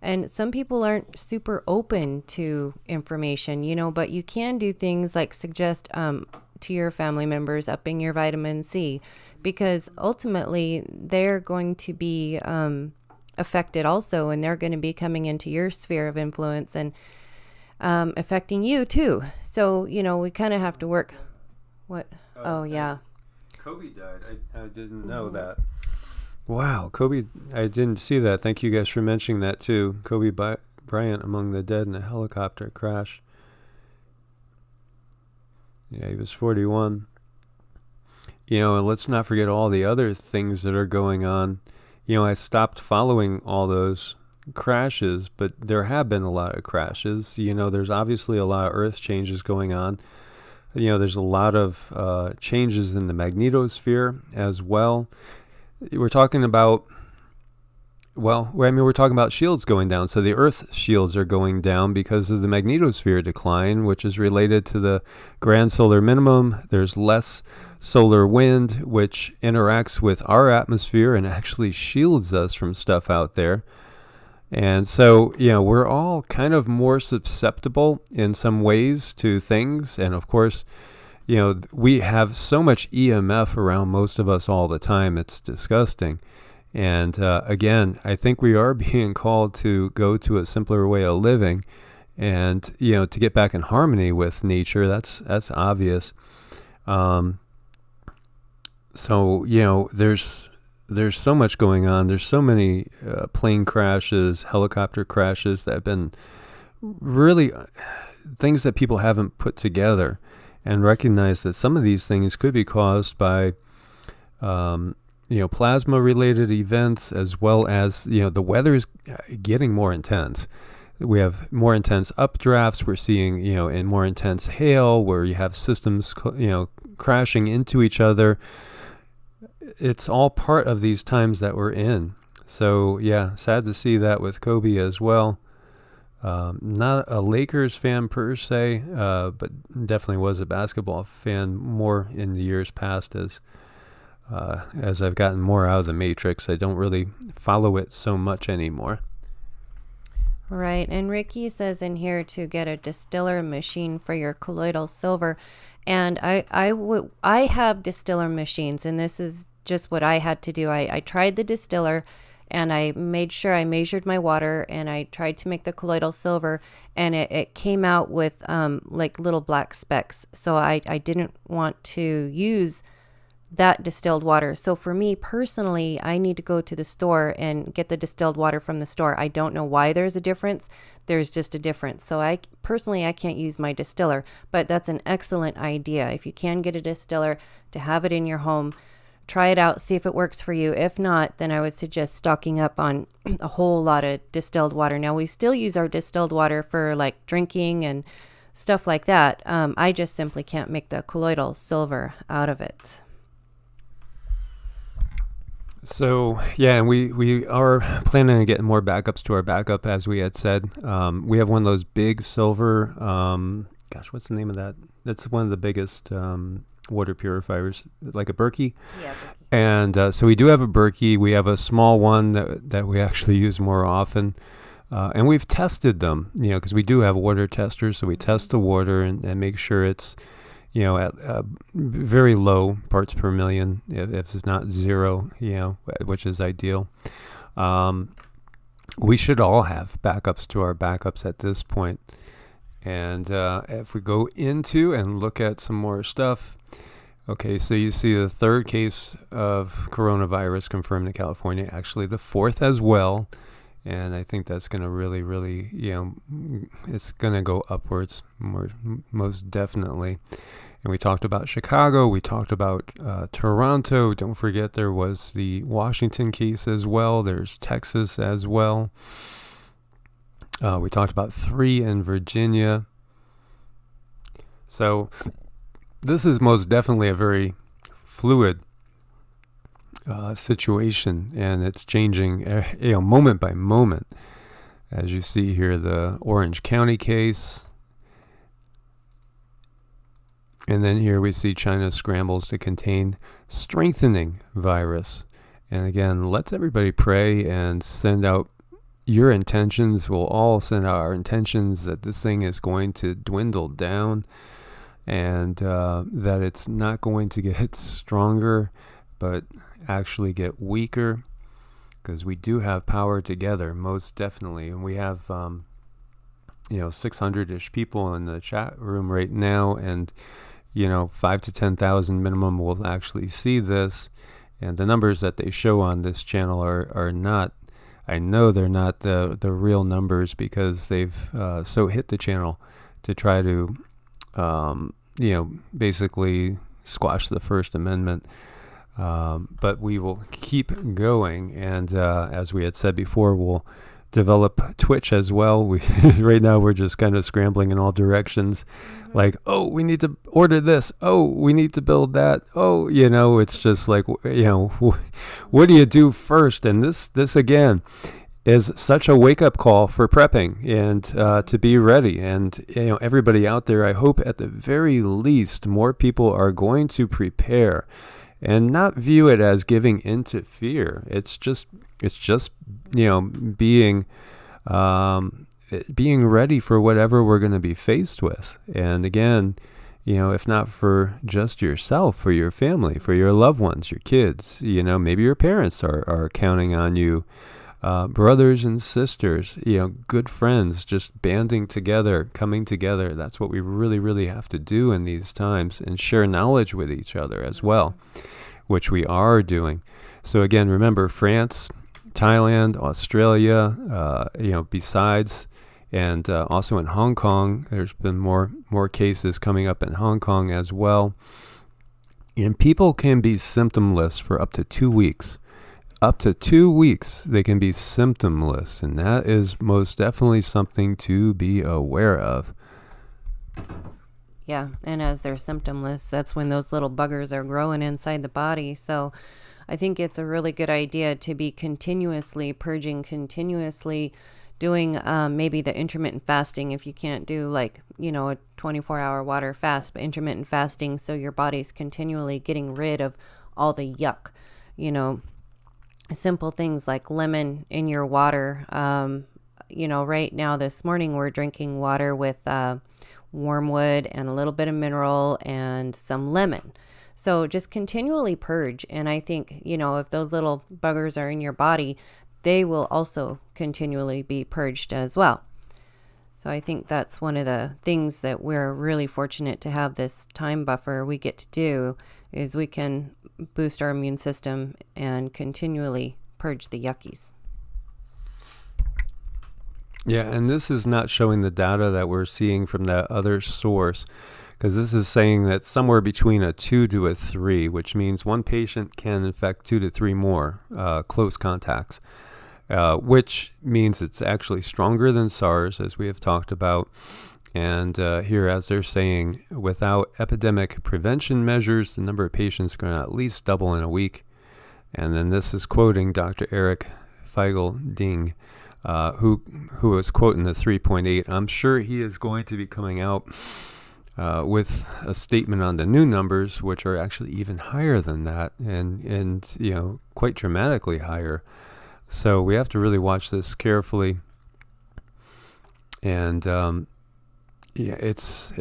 And some people aren't super open to information, but you can do things like suggest to your family members upping your vitamin C, because ultimately they're going to be affected also, and they're going to be coming into your sphere of influence and affecting you too. So, we kind of have to work. What? Oh, yeah. Kobe died. I didn't know that. Wow, Kobe, I didn't see that. Thank you guys for mentioning that too. Kobe Bryant among the dead in a helicopter crash. Yeah, he was 41. And let's not forget all the other things that are going on. I stopped following all those crashes, but there have been a lot of crashes. There's obviously a lot of earth changes going on. There's a lot of changes in the magnetosphere as well. We're talking about, we're talking about shields going down. So the Earth's shields are going down because of the magnetosphere decline, which is related to the grand solar minimum. There's less solar wind, which interacts with our atmosphere and actually shields us from stuff out there. And so, we're all kind of more susceptible in some ways to things. And of course, we have so much EMF around most of us all the time. It's disgusting. And again, I think we are being called to go to a simpler way of living, and to get back in harmony with nature. That's obvious. So there's so much going on. There's so many plane crashes, helicopter crashes that have been really things that people haven't put together and recognize that some of these things could be caused by, plasma-related events, as well as, the weather is getting more intense. We have more intense updrafts. We're seeing, and more intense hail, where you have systems, crashing into each other. It's all part of these times that we're in. So, yeah, sad to see that with Kobe as well. Not a Lakers fan per se, but definitely was a basketball fan more in the years past. As I've gotten more out of the Matrix, I don't really follow it so much anymore. Right. And Ricky says in here to get a distiller machine for your colloidal silver. And I have distiller machines, and this is just what I had to do. I tried the distiller, and I made sure I measured my water, and I tried to make the colloidal silver, and it came out with like little black specks. So I didn't want to use that distilled water. So for me personally, I need to go to the store and get the distilled water from the store. I don't know why there's a difference. There's just a difference. So I can't use my distiller, but that's an excellent idea. If you can get a distiller, to have it in your home, try it out, see if it works for you. If not, then I would suggest stocking up on a whole lot of distilled water. Now, we still use our distilled water for like drinking and stuff like that. I just simply can't make the colloidal silver out of it. So, yeah, and we are planning on getting more backups to our backup, as we had said. We have one of those big silver, what's the name of that? That's one of the biggest water purifiers, like a Berkey. Yeah. And so we do have a Berkey. We have a small one that we actually use more often. And we've tested them, because we do have water testers. So we test the water and make sure it's, at very low parts per million, if it's not zero, which is ideal. we should all have backups to our backups at this point. And if we go into and look at some more stuff, okay, so you see the third case of coronavirus confirmed in California, actually the fourth as well. And I think that's going to really, really, it's going to go upwards most definitely. And we talked about Chicago. We talked about Toronto. Don't forget there was the Washington case as well. There's Texas as well. We talked about 3 in Virginia. So this is most definitely a very fluid situation, and it's changing moment by moment. As you see here, the Orange County case. And then here we see China scrambles to contain strengthening virus. And again, let's everybody pray and send out your intentions. We'll all send out our intentions that this thing is going to dwindle down, and that it's not going to get stronger, but actually get weaker, because we do have power together, most definitely. And we have 600-ish people in the chat room right now, and 5 to 10,000 minimum will actually see this. And the numbers that they show on this channel are not, I know they're not the real numbers, because they've so hit the channel to try to basically squash the First Amendment. But we will keep going, and as we had said before, we'll develop Twitch as well. We right now we're just kind of scrambling in all directions, like, oh, we need to order this, oh, we need to build that, oh, it's just like, what do you do first? And this again is such a wake-up call for prepping and to be ready. And everybody out there, I hope at the very least more people are going to prepare and not view it as giving into fear. It's just being ready for whatever we're going to be faced with. And again, if not for just yourself, for your family, for your loved ones, your kids, maybe your parents are counting on you, brothers and sisters, good friends, just banding together, coming together. That's what we really, really have to do in these times, and share knowledge with each other as well, which we are doing. So again, remember, France, Thailand, Australia, besides, and also in Hong Kong, there's been more cases coming up in Hong Kong as well. And people can be symptomless for up to 2 weeks. Up to 2 weeks, they can be symptomless, and that is most definitely something to be aware of. Yeah, and as they're symptomless, that's when those little buggers are growing inside the body. So I think it's a really good idea to be continuously purging, continuously doing maybe the intermittent fasting, if you can't do a 24-hour water fast, but intermittent fasting, so your body's continually getting rid of all the yuck. Simple things like lemon in your water. Right now this morning we're drinking water with wormwood and a little bit of mineral and some lemon. So just continually purge. And I think, if those little buggers are in your body, they will also continually be purged as well. So I think that's one of the things that we're really fortunate to have this time buffer we get to do, is we can boost our immune system and continually purge the yuckies. Yeah, and this is not showing the data that we're seeing from that other source, because this is saying that somewhere between a 2 to a 3, which means one patient can infect 2 to 3 more close contacts, which means it's actually stronger than SARS, as we have talked about. And here, as they're saying, without epidemic prevention measures, the number of patients is going to at least double in a week. And then this is quoting Dr. Eric Feigl-Ding, who was quoting the 3.8. I'm sure he is going to be coming out with a statement on the new numbers, which are actually even higher than that, and quite dramatically higher. So we have to really watch this carefully. And it's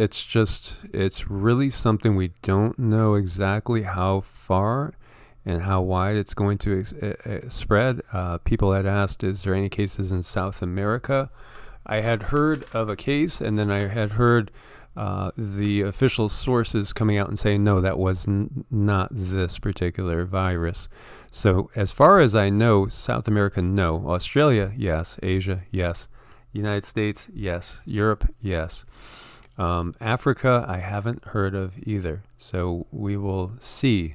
really something we don't know exactly how far and how wide it's going to spread. People had asked, is there any cases in South America? I had heard of a case, and then I had heard the official sources coming out and saying, no, that was not this particular virus. So as far as I know, South America, no. Australia, yes. Asia, yes. United States, yes. Europe, yes. Africa, I haven't heard of either. So we will see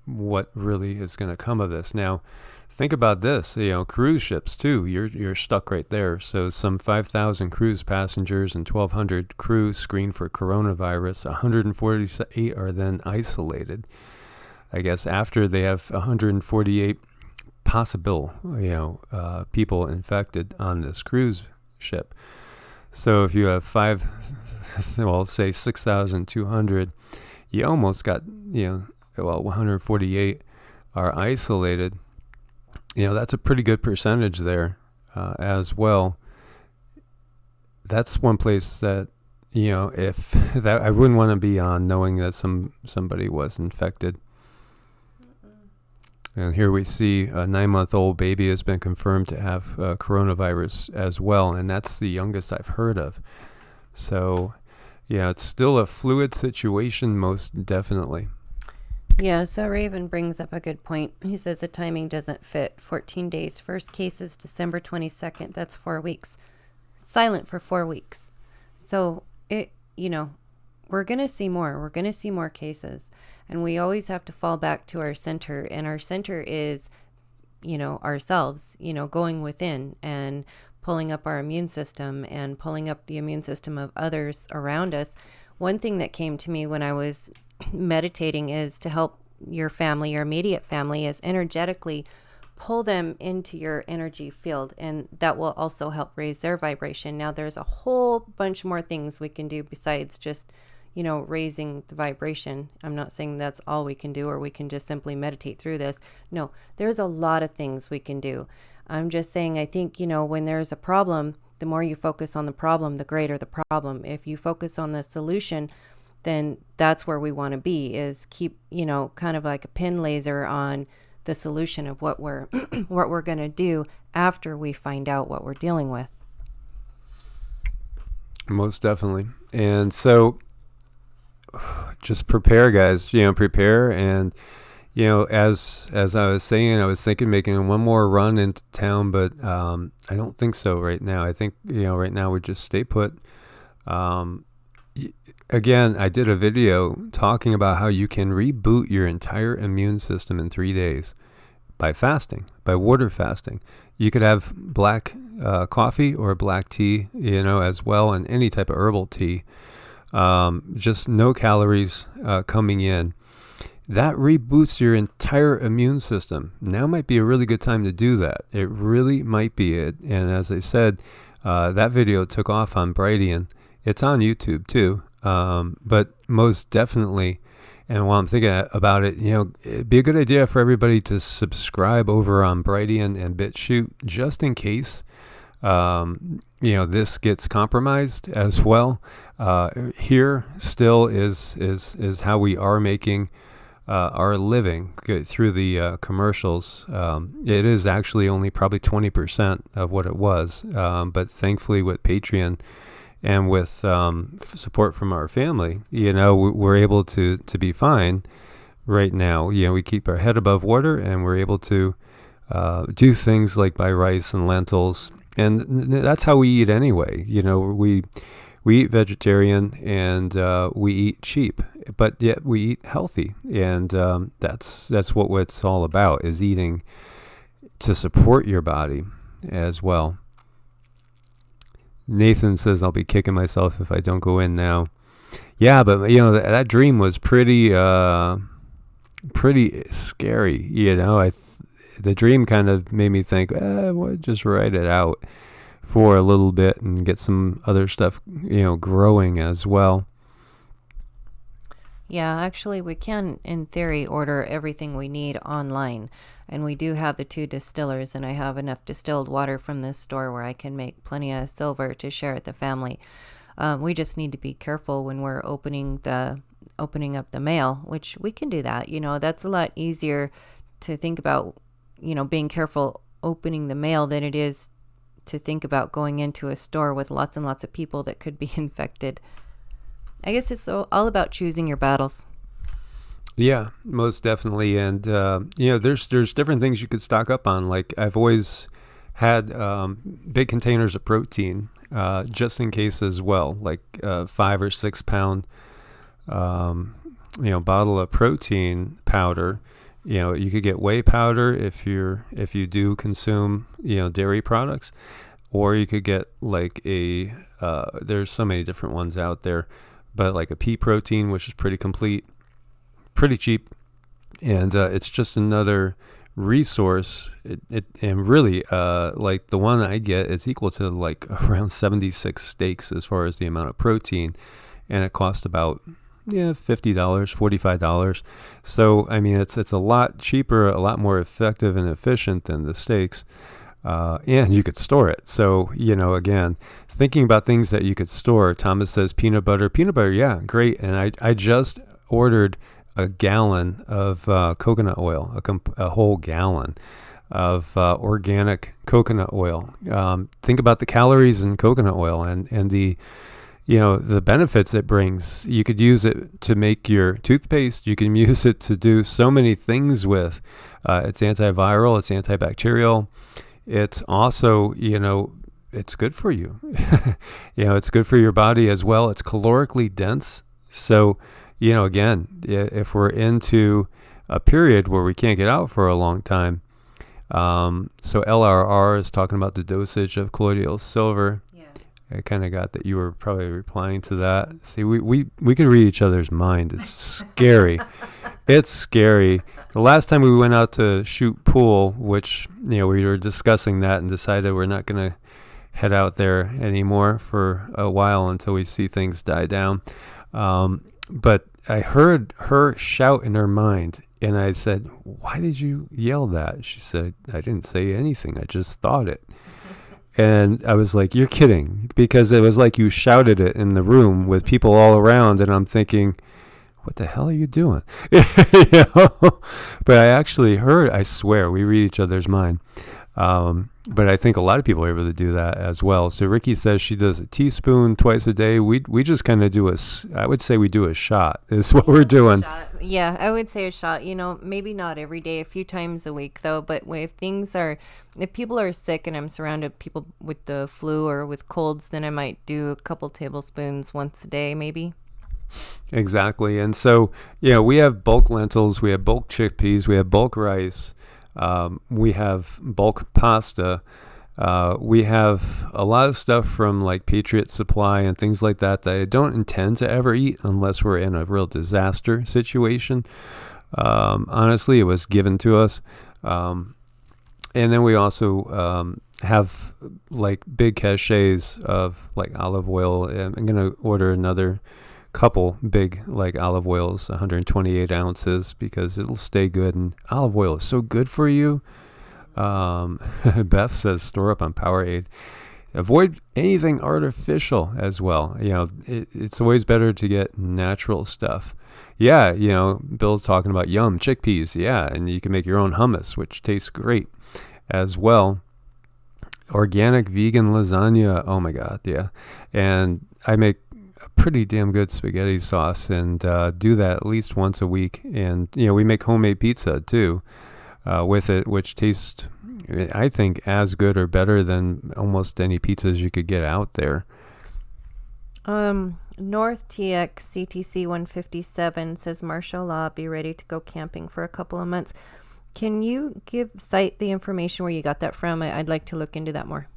what really is going to come of this. Now, think about this, cruise ships too. You're stuck right there. So some 5,000 cruise passengers and 1,200 crew screened for coronavirus. 148 are then isolated. I guess after they have 148 possible, people infected on this cruise ship. So if you have say 6,200, you almost got, 148 are isolated. That's a pretty good percentage there as well. That's one place that, if that I wouldn't want to be on, knowing that somebody was infected. And here we see a 9-month-old baby has been confirmed to have coronavirus as well, and that's the youngest I've heard of. So, it's still a fluid situation, most definitely. Yeah, so Raven brings up a good point. He says the timing doesn't fit. 14 days. First case is December 22nd. That's 4 weeks. Silent for 4 weeks. So, we're going to see more. We're going to see more cases. And we always have to fall back to our center. And our center is, ourselves, going within and pulling up our immune system and pulling up the immune system of others around us. One thing that came to me when I was meditating is to help your family, your immediate family, is energetically pull them into your energy field, and that will also help raise their vibration. Now there's a whole bunch more things we can do besides just raising the vibration. I'm not saying that's all we can do, or we can just simply meditate through this. No, there's a lot of things we can do. I'm just saying, I think, when there's a problem, the more you focus on the problem, the greater the problem. If you focus on the solution, then that's where we want to be, is keep, kind of like a pin laser on the solution of what we're what we're going to do after we find out what we're dealing with. Most definitely. And so just prepare, guys, prepare. And, as I was saying, I was thinking making one more run into town, but I don't think so right now. I think, right now we just stay put. Again, I did a video talking about how you can reboot your entire immune system in 3 days by fasting, by water fasting. You could have black coffee or black tea, as well, and any type of herbal tea. Just no calories coming in. That reboots your entire immune system. Now might be a really good time to do that. It really might be it. And as I said, that video took off on Brightian. It's on YouTube too. But most definitely, and while I'm thinking about it, it'd be a good idea for everybody to subscribe over on Brightian and BitChute, just in case, this gets compromised as well. Here still is how we are making our living through the commercials. It is actually only probably 20% of what it was. But thankfully with Patreon and with support from our family, we're able to be fine right now. We keep our head above water, and we're able to do things like buy rice and lentils. And that's how we eat anyway. We eat vegetarian, and we eat cheap, but yet we eat healthy. And that's what it's all about, is eating to support your body as well. Nathan says, I'll be kicking myself if I don't go in now. Yeah, but that dream was pretty scary. The dream kind of made me think, well, just write it out for a little bit and get some other stuff, growing as well. Yeah, actually, we can, in theory, order everything we need online. And we do have the 2 distillers, and I have enough distilled water from this store where I can make plenty of silver to share with the family. We just need to be careful when we're opening the opening up the mail, which we can do that. That's a lot easier to think about, being careful opening the mail than it is to think about going into a store with lots and lots of people that could be infected. I guess it's all about choosing your battles. Yeah, most definitely. And, there's different things you could stock up on. Like I've always had big containers of protein just in case as well, like 5 or 6 pound, bottle of protein powder. You could get whey powder if you do consume, dairy products, or you could get like there's so many different ones out there, but like a pea protein, which is pretty complete, pretty cheap. And it's just another resource. And really, like the one I get is equal to like around 76 steaks as far as the amount of protein. And it costs about $50, $45. So, I mean, it's a lot cheaper, a lot more effective and efficient than the steaks. And you could store it. So, again, thinking about things that you could store, Thomas says peanut butter, yeah, great. And I just ordered a gallon of coconut oil, a whole gallon of organic coconut oil. Think about the calories in coconut oil and the the benefits it brings. You could use it to make your toothpaste. You can use it to do so many things with. It's antiviral. It's antibacterial. It's also, it's good for you. It's good for your body as well. It's calorically dense. So, again, if we're into a period where we can't get out for a long time, so LRR is talking about the dosage of colloidal silver. I kind of got that you were probably replying to that. See, we could read each other's mind. It's scary. It's scary. The last time we went out to shoot pool, which, we were discussing that and decided we're not going to head out there anymore for a while until we see things die down. But I heard her shout in her mind, and I said, "Why did you yell that?" She said, "I didn't say anything. I just thought it." And I was like, "You're kidding," because it was like you shouted it in the room with people all around, and I'm thinking, what the hell are you doing? But I actually heard, I swear, we read each other's mind. But I think a lot of people are able to do that as well. So Ricky says she does a teaspoon twice a day. We just kind of do I would say we do a shot is what we're doing. Yeah, I would say a shot, maybe not every day, a few times a week though. But if people are sick and I'm surrounded people with the flu or with colds, then I might do a couple tablespoons once a day, maybe. Exactly. And so, we have bulk lentils, we have bulk chickpeas, we have bulk rice. We have bulk pasta. We have a lot of stuff from like Patriot Supply and things like that I don't intend to ever eat unless we're in a real disaster situation. Honestly, it was given to us. And then we also have like big caches of like olive oil. I'm going to order another couple big like olive oils, 128 ounces, because it'll stay good, and olive oil is so good for you. Beth says store up on Powerade. Avoid anything artificial as well. It's always better to get natural stuff. Bill's talking about chickpeas, and you can make your own hummus, which tastes great as well. Organic vegan lasagna, oh my god, and I make pretty damn good spaghetti sauce and do that at least once a week. And we make homemade pizza too with it, which tastes, I think, as good or better than almost any pizzas you could get out there. North TX CTC 157 says martial law, be ready to go camping for a couple of months. Can you cite the information where you got that from? I'd like to look into that more.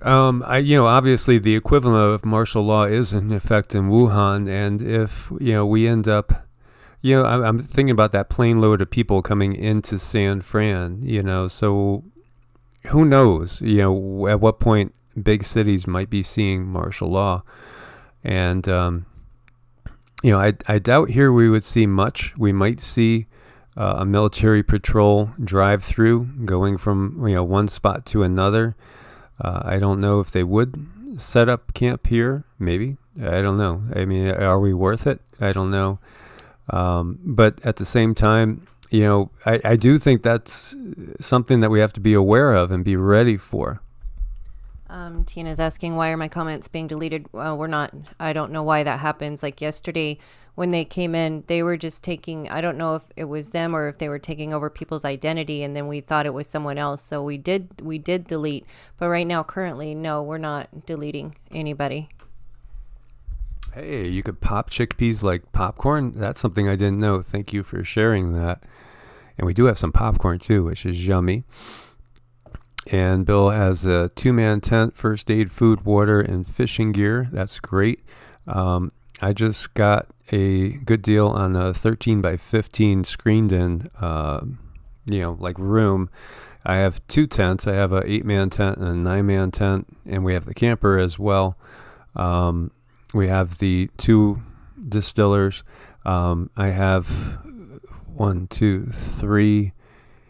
Obviously the equivalent of martial law is in effect in Wuhan, and if we end up, I'm thinking about that plane load of people coming into San Fran, so who knows, at what point big cities might be seeing martial law, and I doubt here we would see much. We might see a military patrol drive through, going from one spot to another. I don't know if they would set up camp here. Maybe. I don't know. I mean, are we worth it? I don't know. But at the same time, I do think that's something that we have to be aware of and be ready for. Tina's asking, why are my comments being deleted? We're not. I don't know why that happens. Like yesterday when they came in, they were just taking, I don't know if it was them or if they were taking over people's identity, and then we thought it was someone else. So we did delete. But right now, currently, no, we're not deleting anybody. Hey, you could pop chickpeas like popcorn. That's something I didn't know. Thank you for sharing that. And we do have some popcorn too, which is yummy. And Bill has a 2-man tent, first aid, food, water, and fishing gear. That's great. I just got a good deal on a 13 by 15 screened in, like room. I have 2 tents. I have a 8-man tent and a 9-man tent, and we have the camper as well. We have the 2 distillers. I have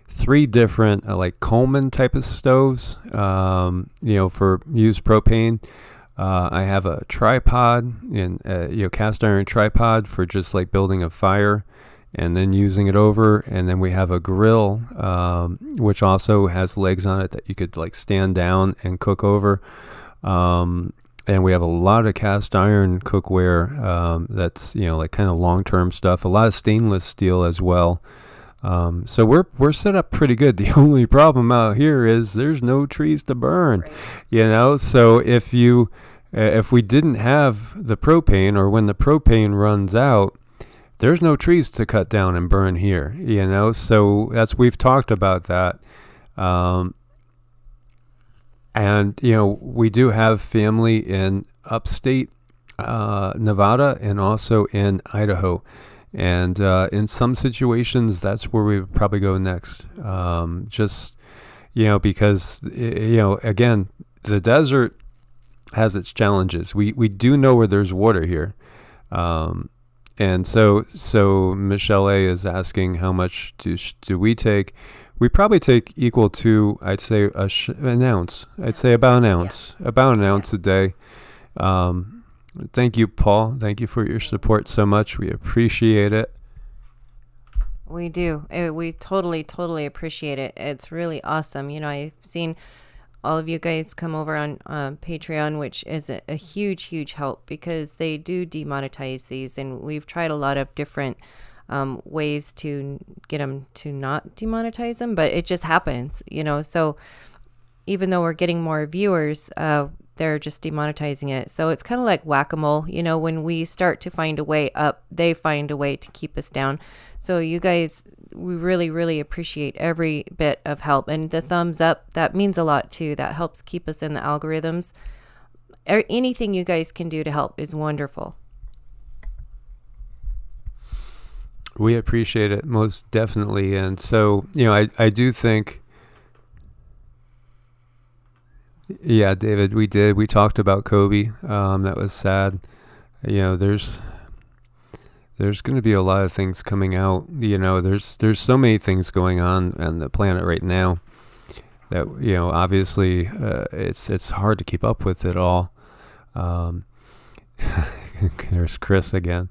3 different like Coleman type of stoves, for used propane. I have a tripod and cast iron tripod for just like building a fire and then using it over. And then we have a grill, which also has legs on it that you could like stand down and cook over. And we have a lot of cast iron cookware, that's like kind of long-term stuff. A lot of stainless steel as well. So we're set up pretty good. The only problem out here is there's no trees to burn, right. So if we didn't have the propane, or when the propane runs out, there's no trees to cut down and burn here, so we've talked about that. And we do have family in upstate, Nevada, and also in Idaho. And in some situations, that's where we would probably go next. Because, again, the desert has its challenges. We do know where there's water here. And so Michelle A. is asking how much do we take? We probably take equal to, I'd say, an ounce. I'd say about an ounce. Yeah. About an ounce a day. Thank you, Paul. Thank you for your support so much. We appreciate it. We do. We totally appreciate it. It's really awesome. I've seen all of you guys come over on Patreon, which is a huge help, because they do demonetize these, and we've tried a lot of different ways to get them to not demonetize them, but it just happens, so even though we're getting more viewers, they're just demonetizing it. So it's kind of like whack-a-mole. When we start to find a way up, they find a way to keep us down. So you guys, we really appreciate every bit of help. And the thumbs up, that means a lot too. That helps keep us in the algorithms. Anything you guys can do to help is wonderful. We appreciate it, most definitely. And so, I do think, yeah, David, we talked about Kobe. That was sad. There's going to be a lot of things coming out. There's so many things going on the planet right now that, obviously, it's hard to keep up with it all. There's Chris again.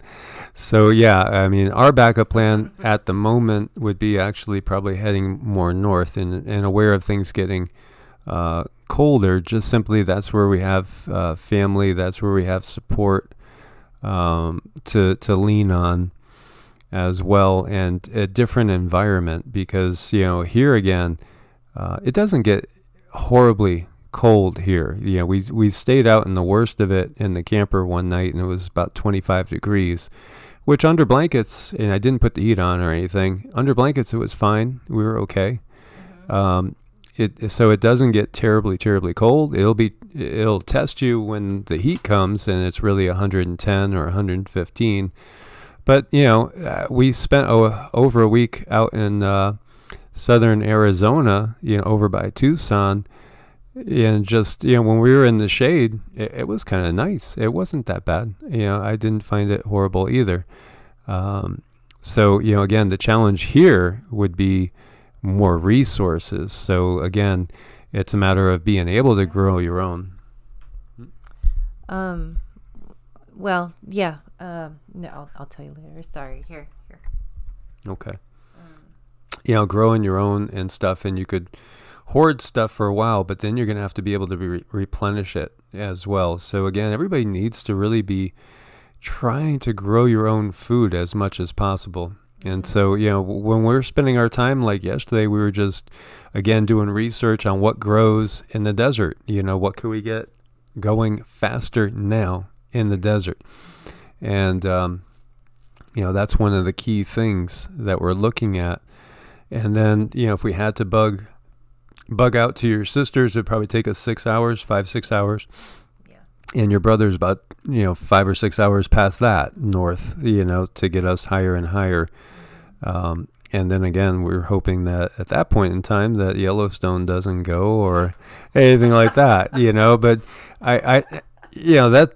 So yeah, our backup plan at the moment would be actually probably heading more north and aware of things getting colder. Just simply, that's where we have family. That's where we have support to lean on as well, and a different environment, because here again, it doesn't get horribly cold here. We stayed out in the worst of it in the camper one night, and it was about 25 degrees, which under blankets, and I didn't put the heat on or anything, under blankets it was fine. We were okay. So it doesn't get terribly cold. It'll test you when the heat comes and it's really 110 or 115. But we spent over a week out in southern Arizona, over by Tucson. And just, when we were in the shade, it was kind of nice. It wasn't that bad. I didn't find it horrible either. So, again, the challenge here would be more resources. So, again, it's a matter of being able to grow your own. Well, yeah, No, I'll tell you later. Sorry. Here. Okay. Growing your own and stuff, and you could hoard stuff for a while, but then you're going to have to be able to replenish it as well. So again, everybody needs to really be trying to grow your own food as much as possible. And so, when we're spending our time, like yesterday, we were just, again, doing research on what grows in the desert. What can we get going faster now in the desert? And, that's one of the key things that we're looking at. And then, if we had to bug out to your sisters, it'd probably take us 6 hours, 5-6 hours. Yeah. And your brother's about, 5 or 6 hours past that north, to get us higher and higher. And then again, we're hoping that at that point in time that Yellowstone doesn't go or anything like that, but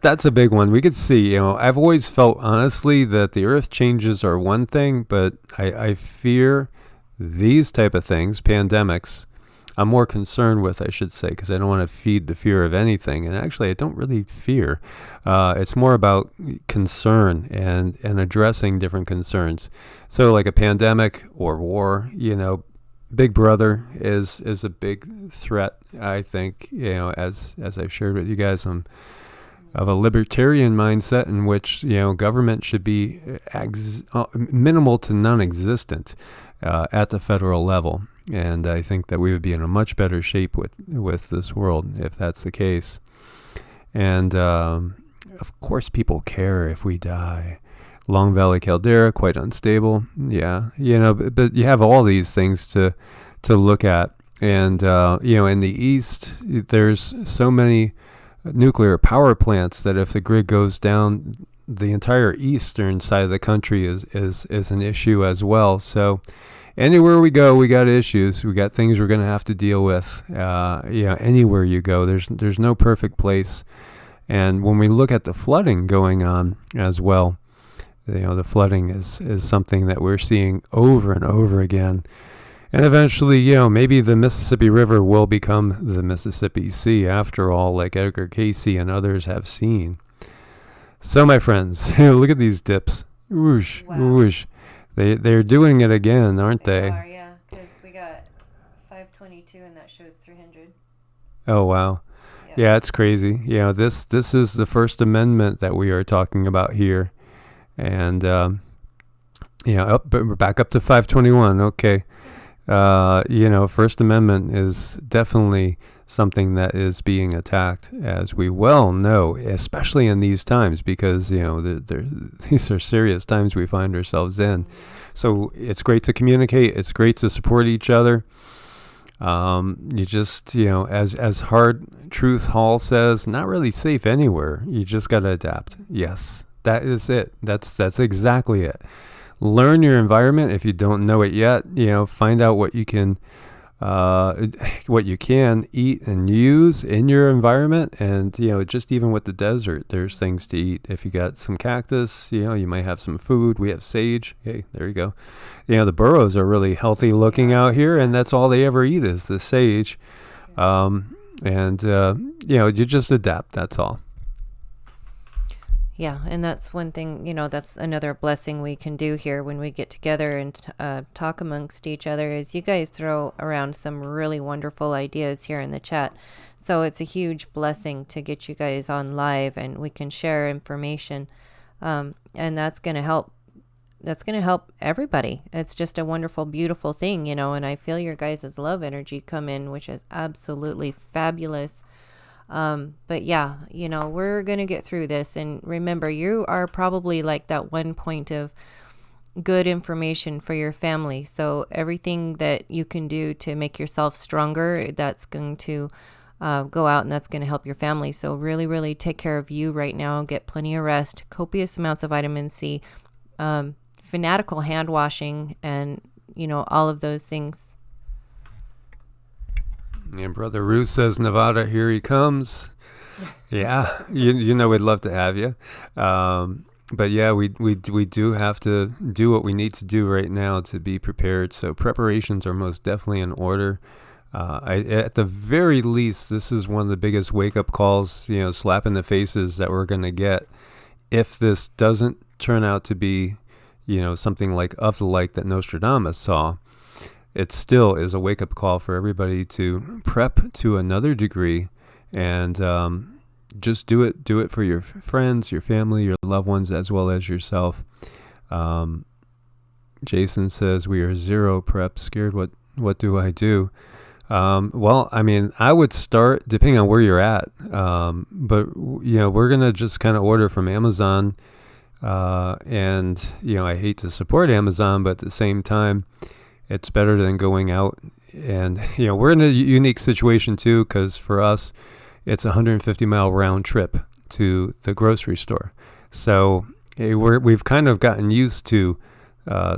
that's a big one. We could see, I've always felt honestly that the earth changes are one thing, but I fear these type of things, pandemics, I'm more concerned with, I should say, because I don't want to feed the fear of anything. And actually, I don't really fear. It's more about concern and addressing different concerns. So like a pandemic or war, Big Brother is a big threat, I think, as I've shared with you guys, I'm of a libertarian mindset in which, government should be minimal to non-existent at the federal level. And I think that we would be in a much better shape with this world if that's the case. And of course, people care if we die. Long Valley Caldera, quite unstable. Yeah, but you have all these things to look at. And in the East, there's so many nuclear power plants that if the grid goes down, the entire eastern side of the country is an issue as well. So anywhere we go, we got issues. We got things we're going to have to deal with. Anywhere you go, there's no perfect place. And when we look at the flooding going on as well, the flooding is something that we're seeing over and over again. And eventually, maybe the Mississippi River will become the Mississippi Sea after all, like Edgar Cayce and others have seen. So, my friends, look at these dips. Whoosh, wow. Whoosh. They're doing it again, aren't they? Are, yeah, because we got 522 and that shows 300. Oh, wow. Yeah, it's crazy. This is the First Amendment that we are talking about here. And, we're back up to 521. Okay. First Amendment is definitely something that is being attacked, as we well know, especially in these times, because, these are serious times we find ourselves in. So it's great to communicate. It's great to support each other. You just, as Hard Truth Hall says, not really safe anywhere. You just got to adapt. Yes, that is it. That's exactly it. Learn your environment if you don't know it yet. Find out what you can eat and use in your environment. And just even with the desert, there's things to eat. If you got some cactus, you might have some food. We have sage. Hey, there you go. The burros are really healthy looking out here, and that's all they ever eat is the sage. You just adapt. That's all. Yeah, and that's one thing, that's another blessing we can do here when we get together and talk amongst each other is you guys throw around some really wonderful ideas here in the chat. So it's a huge blessing to get you guys on live and we can share information. And that's going to help. That's going to help everybody. It's just a wonderful, beautiful thing, and I feel your guys' love energy come in, which is absolutely fabulous. But yeah, we're going to get through this. And remember, you are probably like that one point of good information for your family. So everything that you can do to make yourself stronger, that's going to go out and that's going to help your family. So really, really take care of you right now. Get plenty of rest, copious amounts of vitamin C, fanatical hand washing, and, all of those things. And Brother Ruth says, Nevada, here he comes. Yeah, we'd love to have you. But yeah, we do have to do what we need to do right now to be prepared. So preparations are most definitely in order. At the very least, this is one of the biggest wake-up calls, slap in the faces that we're going to get if this doesn't turn out to be, something like of the like that Nostradamus saw, it still is a wake-up call for everybody to prep to another degree, and just do it for your friends, your family, your loved ones, as well as yourself. Jason says, we are zero prep, scared. What do I do? Well, I mean, I would start depending on where you're at. But we're going to just kind of order from Amazon. And I hate to support Amazon, but at the same time, it's better than going out. And, we're in a unique situation too, because for us, it's a 150-mile round trip to the grocery store. So we've kind of gotten used to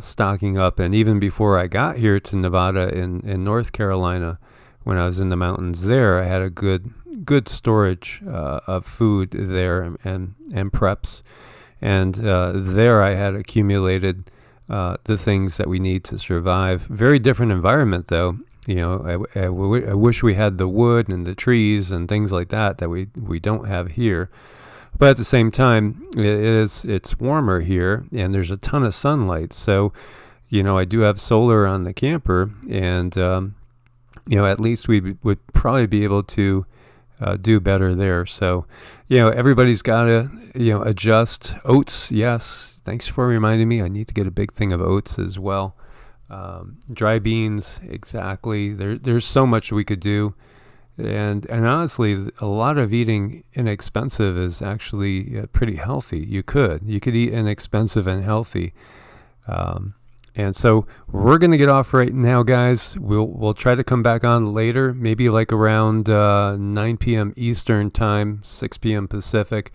stocking up. And even before I got here to Nevada in North Carolina, when I was in the mountains there, I had a good storage of food there and preps. And there I had accumulated the things that we need to survive. Very different environment, though. I wish we had the wood and the trees and things like that we don't have here. But at the same time, it's warmer here, and there's a ton of sunlight. So, I do have solar on the camper, and at least we would probably be able to do better there. So, everybody's got to adjust. Oats, yes. Thanks for reminding me. I need to get a big thing of oats as well. Dry beans, exactly. There's so much we could do. And honestly, a lot of eating inexpensive is actually pretty healthy. You could eat inexpensive and healthy. And so we're going to get off right now, guys. We'll try to come back on later, maybe like around 9 p.m. Eastern time, 6 p.m. Pacific.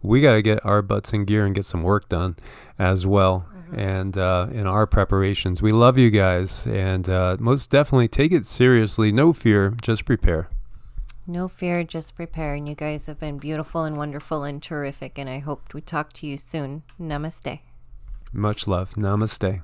We got to get our butts in gear and get some work done as well. And in our preparations, we love you guys, and most definitely take it seriously. No fear, just prepare. No fear, just prepare. And you guys have been beautiful and wonderful and terrific, and I hope we talk to you soon. Namaste. Much love. Namaste.